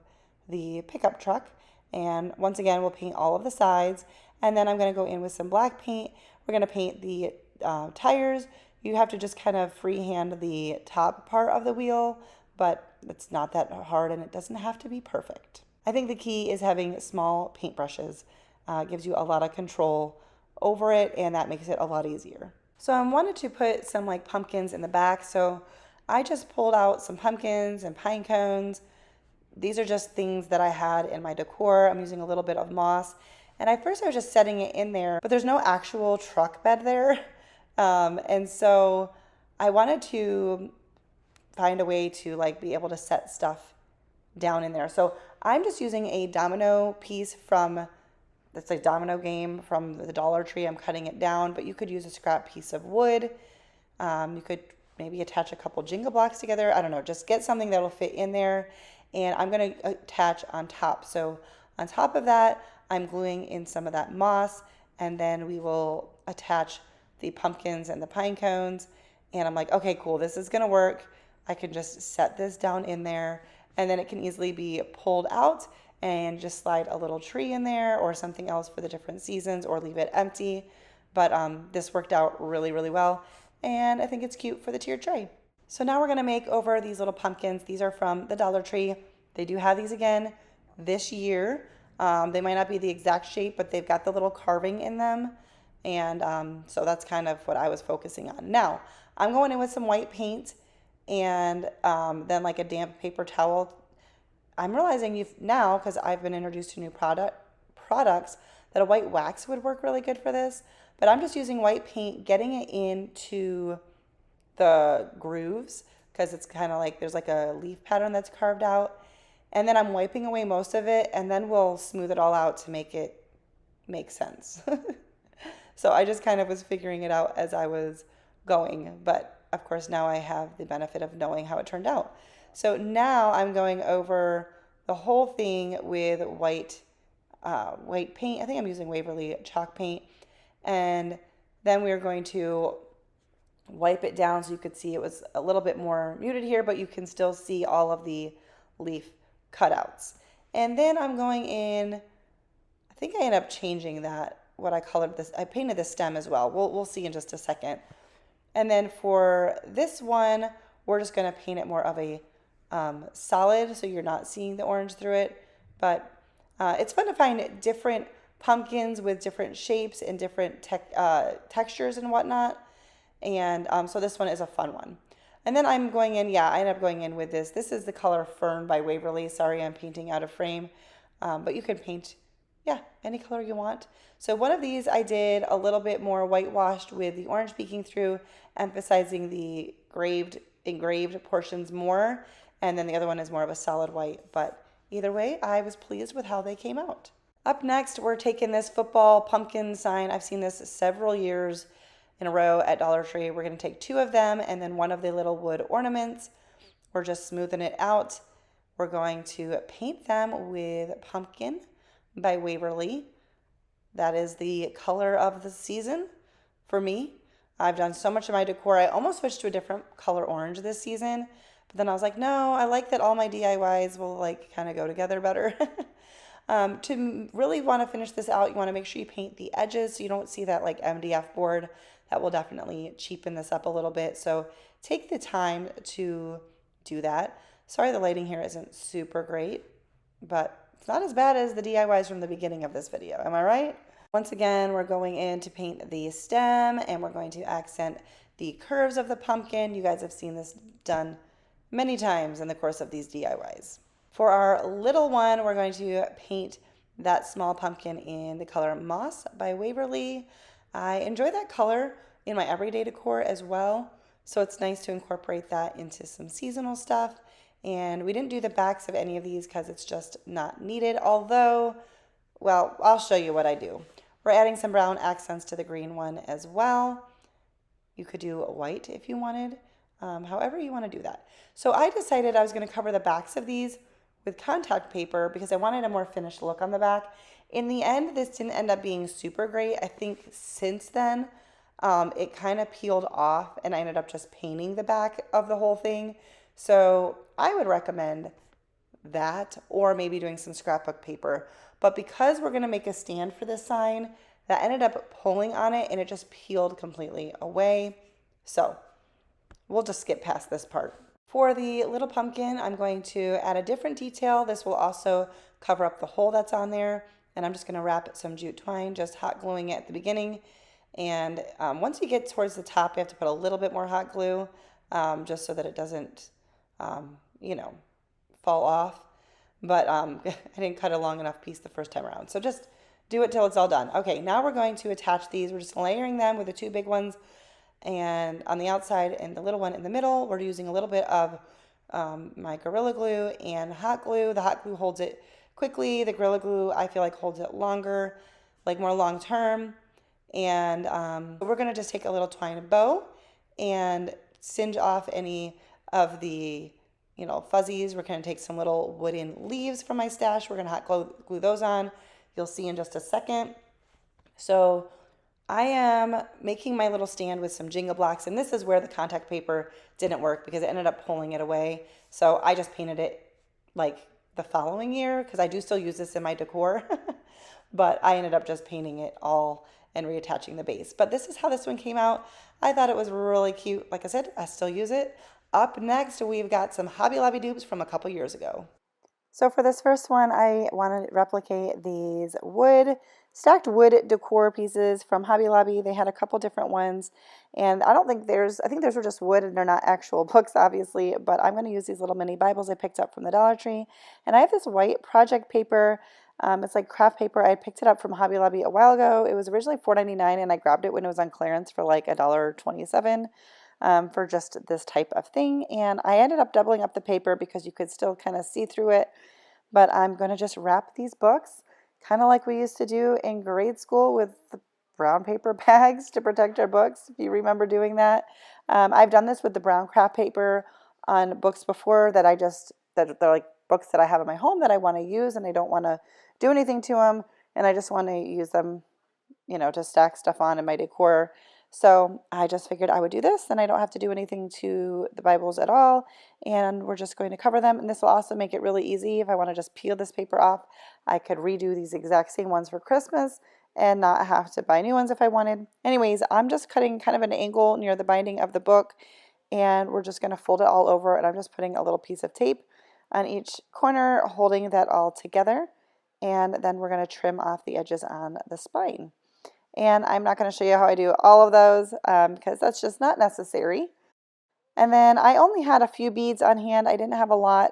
the pickup truck. And once again, we'll paint all of the sides, and then I'm going to go in with some black paint. We're going to paint the tires. You have to just kind of freehand the top part of the wheel, but it's not that hard and it doesn't have to be perfect. I think the key is having small paintbrushes. Gives you a lot of control over it, and that makes it a lot easier. So I wanted to put some like pumpkins in the back, so I just pulled out some pumpkins and pine cones. These are just things that I had in my decor. I'm using a little bit of moss. And at first I was just setting it in there, but there's no actual truck bed there. And so I wanted to find a way to like be able to set stuff down in there. So I'm just using a domino piece from, that's a domino game from the Dollar Tree. I'm cutting it down, but you could use a scrap piece of wood. You could maybe attach a couple Jenga blocks together. I don't know, just get something that'll fit in there. And I'm going to attach on top. So on top of that, I'm gluing in some of that moss, and then we will attach the pumpkins and the pine cones. And I'm like, okay, cool, this is gonna work. I can just set this down in there, and then it can easily be pulled out and just slide a little tree in there or something else for the different seasons, or leave it empty. But this worked out really, really well, and I think it's cute for the tiered tray. So now we're gonna make over these little pumpkins. These are from the Dollar Tree. They do have these again this year. They might not be the exact shape, but they've got the little carving in them. And so that's kind of what I was focusing on. Now, I'm going in with some white paint and then like a damp paper towel. I'm realizing now, because I've been introduced to new products, that a white wax would work really good for this. But I'm just using white paint, getting it into the grooves, because it's kind of like there's like a leaf pattern that's carved out. And then I'm wiping away most of it, and then we'll smooth it all out to make it make sense. So I just kind of was figuring it out as I was going. But of course, now I have the benefit of knowing how it turned out. So now I'm going over the whole thing with white paint. I think I'm using Waverly chalk paint. And then we're going to wipe it down so you could see it was a little bit more muted here, but you can still see all of the leaf cutouts. And then I'm going in, I think I ended up changing that, what I colored this. I painted the stem as well. We'll see in just a second. And then for this one, we're just going to paint it more of a solid, so you're not seeing the orange through it. But it's fun to find different pumpkins with different shapes and different textures and whatnot. And so this one is a fun one. And then I'm going in, I ended up going in with this. This is the color Fern by Waverly. Sorry, I'm painting out of frame. But you can paint, any color you want. So one of these I did a little bit more whitewashed with the orange peeking through, emphasizing the engraved portions more. And then the other one is more of a solid white. But either way, I was pleased with how they came out. Up next, we're taking this football pumpkin sign. I've seen this several years in a row at Dollar Tree. We're going to take two of them and then one of the little wood ornaments. We're just smoothing it out. We're going to paint them with Pumpkin by Waverly. That is the color of the season for me. I've done so much of my decor. I almost switched to a different color orange this season, but then I was like, no, I like that all my DIYs will like kind of go together better. To really want to finish this out, you want to make sure you paint the edges so you don't see that like MDF board. That will definitely cheapen this up a little bit. So take the time to do that. Sorry the lighting here isn't super great, but it's not as bad as the DIYs from the beginning of this video. Am I right? Once again, we're going in to paint the stem and we're going to accent the curves of the pumpkin. You guys have seen this done many times in the course of these DIYs. For our little one, we're going to paint that small pumpkin in the color Moss by Waverly. I enjoy that color in my everyday decor as well, so it's nice to incorporate that into some seasonal stuff. And we didn't do the backs of any of these because it's just not needed, although, well, I'll show you what I do. We're adding some brown accents to the green one as well. You could do white if you wanted, however you want to do that. So I decided I was going to cover the backs of these with contact paper because I wanted a more finished look on the back. In the end, this didn't end up being super great. I think since then, it kind of peeled off and I ended up just painting the back of the whole thing. So I would recommend that or maybe doing some scrapbook paper. But because we're going to make a stand for this sign, that ended up pulling on it and it just peeled completely away. So we'll just skip past this part. For the little pumpkin, I'm going to add a different detail. This will also cover up the hole that's on there. And I'm just going to wrap some jute twine, just hot gluing it at the beginning. And once you get towards the top, you have to put a little bit more hot glue just so that it doesn't, you know, fall off. But I didn't cut a long enough piece the first time around. So just do it till it's all done. Okay, now we're going to attach these. We're just layering them with the two big ones and on the outside and the little one in the middle. We're using a little bit of my Gorilla Glue and hot glue. The hot glue holds it quickly. The Gorilla Glue, I feel like, holds it longer, like more long term. And we're going to just take a little twine bow and singe off any of the, you know, fuzzies. We're going to take some little wooden leaves from my stash. We're going to hot glue those on. You'll see in just a second. So I am making my little stand with some Jenga blocks, and this is where the contact paper didn't work because it ended up pulling it away. So I just painted it like the following year because I do still use this in my decor, but I ended up just painting it all and reattaching the base. But this is how this one came out. I thought it was really cute. Like I said, I still use it. Up next, we've got some Hobby Lobby dupes from a couple years ago. So for this first one, I want to replicate these stacked wood decor pieces from Hobby Lobby. They had a couple different ones, and I think theirs were just wood and they're not actual books, obviously, but I'm going to use these little mini Bibles I picked up from the Dollar Tree. And I have this white project paper. It's like craft paper. I picked it up from Hobby Lobby a while ago. It was originally $4.99, and I grabbed it when it was on clearance for like $1.27. For just this type of thing, and I ended up doubling up the paper because you could still kind of see through it, but I'm going to just wrap these books kind of like we used to do in grade school with the brown paper bags to protect our books, if you remember doing that. I've done this with the brown craft paper on books before that they're like books that I have in my home that I want to use and I don't want to do anything to them, and I just want to use them, you know, to stack stuff on in my decor. So I just figured I would do this, and I don't have to do anything to the Bibles at all, and we're just going to cover them. And this will also make it really easy. If I want to just peel this paper off, I could redo these exact same ones for Christmas and not have to buy new ones if I wanted. Anyways, I'm just cutting kind of an angle near the binding of the book, and we're just going to fold it all over, and I'm just putting a little piece of tape on each corner, holding that all together, and then we're going to trim off the edges on the spine. And I'm not going to show you how I do all of those because that's just not necessary. And then I only had a few beads on hand. I didn't have a lot.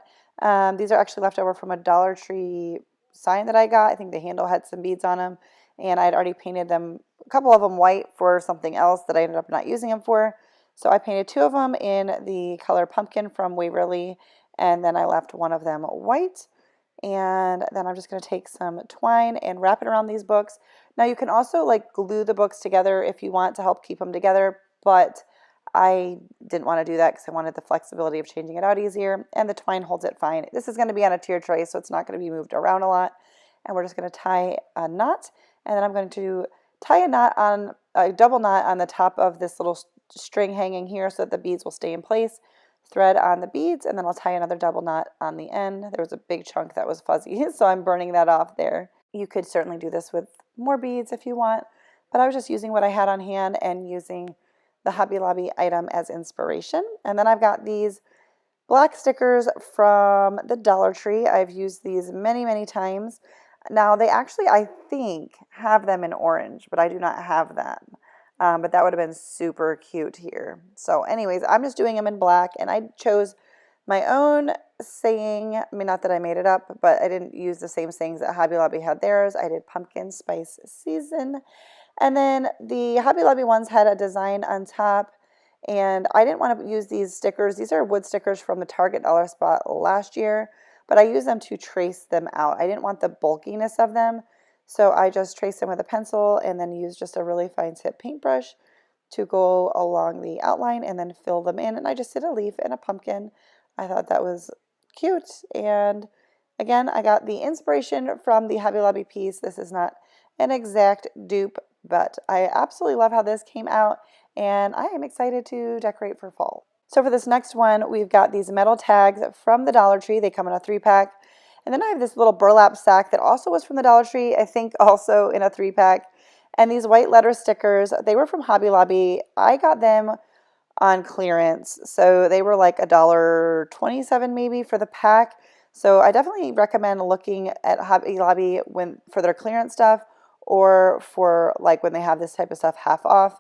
These are actually left over from a Dollar Tree sign that I got. I think the handle had some beads on them, and I'd already painted them, a couple of them white for something else that I ended up not using them for. So I painted two of them in the color Pumpkin from Waverly, and then I left one of them white. And then I'm just going to take some twine and wrap it around these books. Now you can also like glue the books together if you want to help keep them together, but I didn't want to do that because I wanted the flexibility of changing it out easier, and the twine holds it fine. This is going to be on a tier tray, so it's not going to be moved around a lot. And we're just going to tie a knot, and then I'm going to tie a double knot on the top of this little string hanging here so that the beads will stay in place. thread on the beads, and then I'll tie another double knot on the end. There was a big chunk that was fuzzy, so I'm burning that off there. You could certainly do this with more beads if you want, but I was just using what I had on hand and using the Hobby Lobby item as inspiration. And then I've got these black stickers from the Dollar Tree. I've used these many, many times. Now they actually, I think, have them in orange, but I do not have them. But that would have been super cute here. So anyways, I'm just doing them in black, and I chose my own saying. I mean, not that I made it up, but I didn't use the same sayings that Hobby Lobby had theirs. I did pumpkin spice season. And then the Hobby Lobby ones had a design on top, and I didn't want to use these stickers. These are wood stickers from the Target dollar spot last year, but I used them to trace them out. I didn't want the bulkiness of them. So I just traced them with a pencil and then used just a really fine tip paintbrush to go along the outline and then fill them in. And I just did a leaf and a pumpkin. I thought that was cute. And again, I got the inspiration from the Hobby Lobby piece. This is not an exact dupe, but I absolutely love how this came out, and I am excited to decorate for fall. So for this next one, we've got these metal tags from the Dollar Tree. They come in a 3-pack. And then I have this little burlap sack that also was from the Dollar Tree, I think also in a 3-pack. And these white letter stickers, they were from Hobby Lobby. I got them on clearance, so they were like $1.27 maybe for the pack. So I definitely recommend looking at Hobby Lobby for their clearance stuff, or for like when they have this type of stuff half off.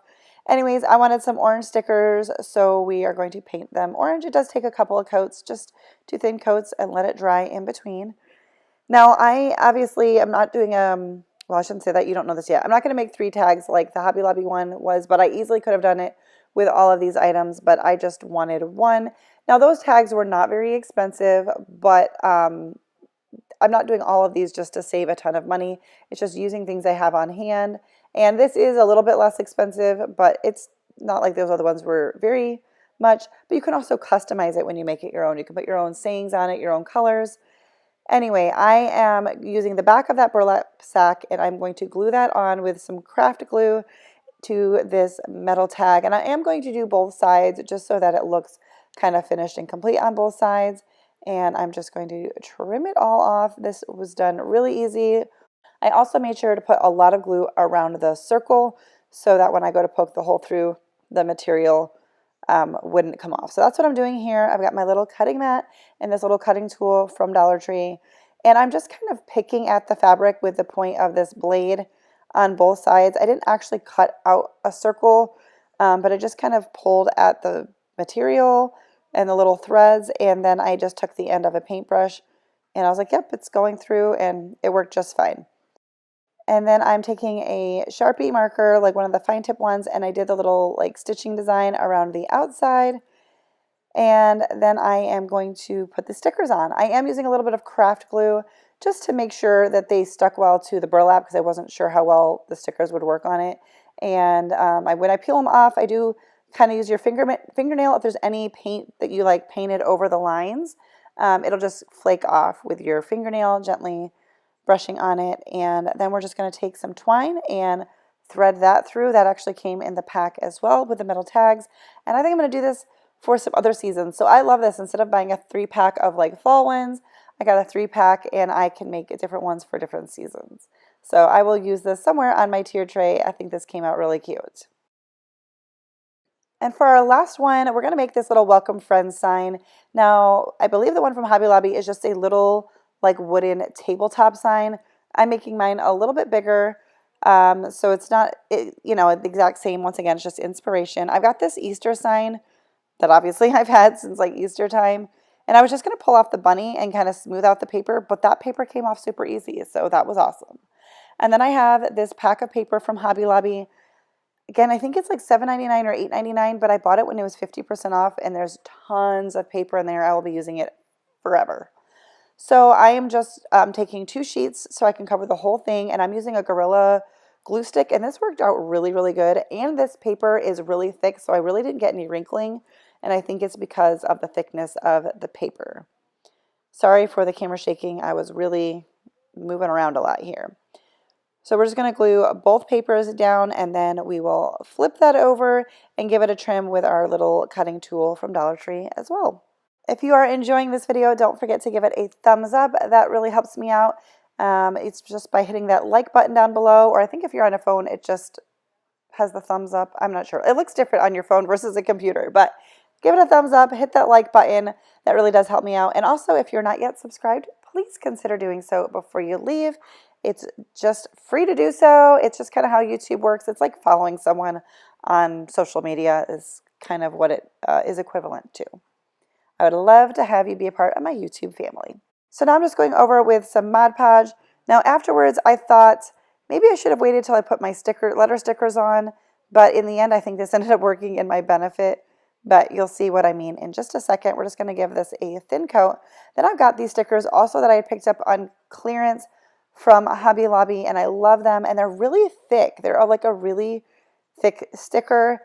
Anyways, I wanted some orange stickers, so we are going to paint them orange. It does take a couple of coats, just 2 thin coats, and let it dry in between. Now, I obviously am not doing, well, I shouldn't say that, you don't know this yet. I'm not going to make 3 tags like the Hobby Lobby one was, but I easily could have done it with all of these items, but I just wanted 1. Now, those tags were not very expensive, but I'm not doing all of these just to save a ton of money. It's just using things I have on hand. And this is a little bit less expensive, but it's not like those other ones were very much. But you can also customize it when you make it your own. You can put your own sayings on it, your own colors. Anyway, I am using the back of that burlap sack, and I'm going to glue that on with some craft glue to this metal tag. And I am going to do both sides just so that it looks kind of finished and complete on both sides. And I'm just going to trim it all off. This was done really easy. I also made sure to put a lot of glue around the circle so that when I go to poke the hole through, the material wouldn't come off. So that's what I'm doing here. I've got my little cutting mat and this little cutting tool from Dollar Tree. And I'm just kind of picking at the fabric with the point of this blade on both sides. I didn't actually cut out a circle, but I just kind of pulled at the material and the little threads, and then I just took the end of a paintbrush and I was like, yep, it's going through, and it worked just fine. And then I'm taking a Sharpie marker, like one of the fine tip ones, and I did the little like stitching design around the outside. And then I am going to put the stickers on. I am using a little bit of craft glue just to make sure that they stuck well to the burlap, because I wasn't sure how well the stickers would work on it. And when I peel them off, I do kind of use your fingernail. If there's any paint that you like painted over the lines, it'll just flake off with your fingernail, gently brushing on it. And then we're just going to take some twine and thread that through. That actually came in the pack as well with the metal tags. And I think I'm going to do this for some other seasons. So I love this. Instead of buying a 3-pack of like fall ones, I got a 3-pack, and I can make different ones for different seasons. So I will use this somewhere on my tier tray. I think this came out really cute. And for our last one, we're going to make this little welcome friends sign. Now, I believe the one from Hobby Lobby is just a little like wooden tabletop sign. I'm making mine a little bit bigger, so it's not, the exact same. Once again, it's just inspiration. I've got this Easter sign that obviously I've had since like Easter time, and I was just going to pull off the bunny and kind of smooth out the paper, but that paper came off super easy, so that was awesome. And then I have this pack of paper from Hobby Lobby. Again, I think it's like $7.99 or $8.99, but I bought it when it was 50% off, and there's tons of paper in there. I will be using it forever. So I am just taking 2 sheets so I can cover the whole thing, and I'm using a Gorilla glue stick, and this worked out really, really good. And this paper is really thick, so I really didn't get any wrinkling, and I think it's because of the thickness of the paper. Sorry for the camera shaking. I was really moving around a lot here. So we're just going to glue both papers down, and then we will flip that over and give it a trim with our little cutting tool from Dollar Tree as well. If you are enjoying this video, don't forget to give it a thumbs up. That really helps me out. It's just by hitting that like button down below, or I think if you're on a phone, it just has the thumbs up. I'm not sure. It looks different on your phone versus a computer, but give it a thumbs up, hit that like button. That really does help me out. And also, if you're not yet subscribed, please consider doing so before you leave. It's just free to do so. It's just kind of how YouTube works. It's like following someone on social media is kind of what it is equivalent to. I would love to have you be a part of my YouTube family. So now I'm just going over with some Mod Podge. Now afterwards, I thought maybe I should have waited till I put my letter stickers on, but in the end, I think this ended up working in my benefit. But you'll see what I mean in just a second. We're just going to give this a thin coat. Then I've got these stickers also that I had picked up on clearance from Hobby Lobby, and I love them, and they're really thick. They're like a really thick sticker,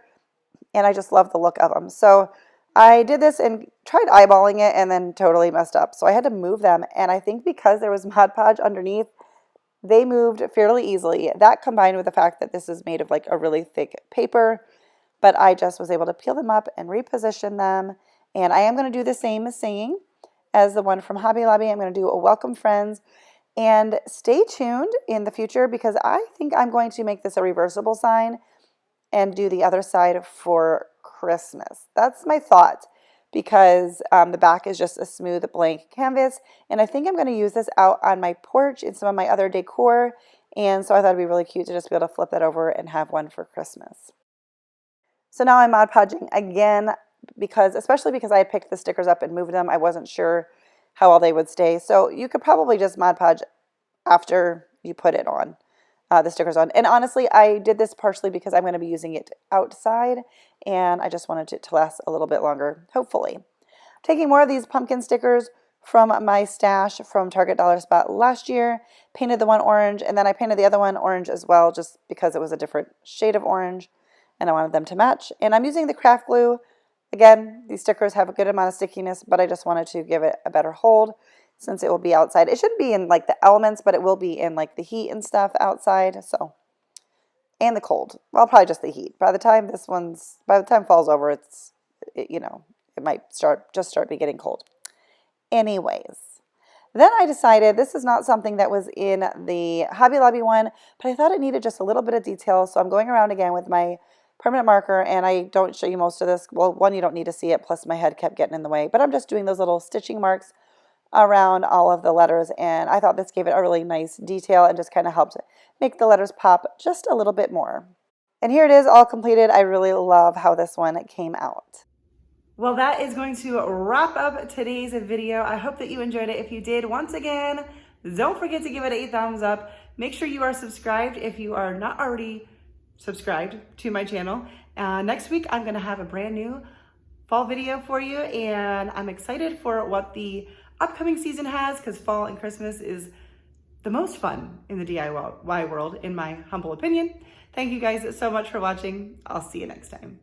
and I just love the look of them. So I did this and tried eyeballing it and then totally messed up. So I had to move them, and I think because there was Mod Podge underneath, they moved fairly easily. That combined with the fact that this is made of like a really thick paper, but I just was able to peel them up and reposition them. And I am going to do the same saying as the one from Hobby Lobby. I'm going to do a welcome friends. And stay tuned in the future because I think I'm going to make this a reversible sign and do the other side for Christmas. That's my thought because the back is just a smooth blank canvas. And I think I'm going to use this out on my porch in some of my other decor. And so I thought it'd be really cute to just be able to flip that over and have one for Christmas. So now I'm Mod Podging again especially because I had picked the stickers up and moved them. I wasn't sure how well they would stay. So you could probably just Mod Podge after you put it on, the stickers on. And honestly, I did this partially because I'm going to be using it outside, and I just wanted it to last a little bit longer, hopefully. Taking more of these pumpkin stickers from my stash from Target Dollar Spot last year, painted the one orange, and then I painted the other one orange as well, just because it was a different shade of orange, and I wanted them to match. And I'm using the craft glue. Again, these stickers have a good amount of stickiness, but I just wanted to give it a better hold since it will be outside. It shouldn't be in like the elements, but it will be in like the heat and stuff outside. So, and the cold. Well, probably just the heat. By the time it falls over, it might start getting cold. Anyways, then I decided this is not something that was in the Hobby Lobby one, but I thought it needed just a little bit of detail. So I'm going around again with my permanent marker, and I don't show you most of this. Well, one, you don't need to see it, plus my head kept getting in the way, but I'm just doing those little stitching marks around all of the letters, and I thought this gave it a really nice detail and just kind of helped make the letters pop just a little bit more. And here it is all completed. I really love how this one came out. Well, that is going to wrap up today's video. I hope that you enjoyed it. If you did, once again, don't forget to give it a thumbs up. Make sure you are subscribed if you are not already subscribed to my channel. Next week, I'm gonna have a brand new fall video for you, and I'm excited for what the upcoming season has because fall and Christmas is the most fun in the DIY world, in my humble opinion. Thank you guys so much for watching. I'll see you next time.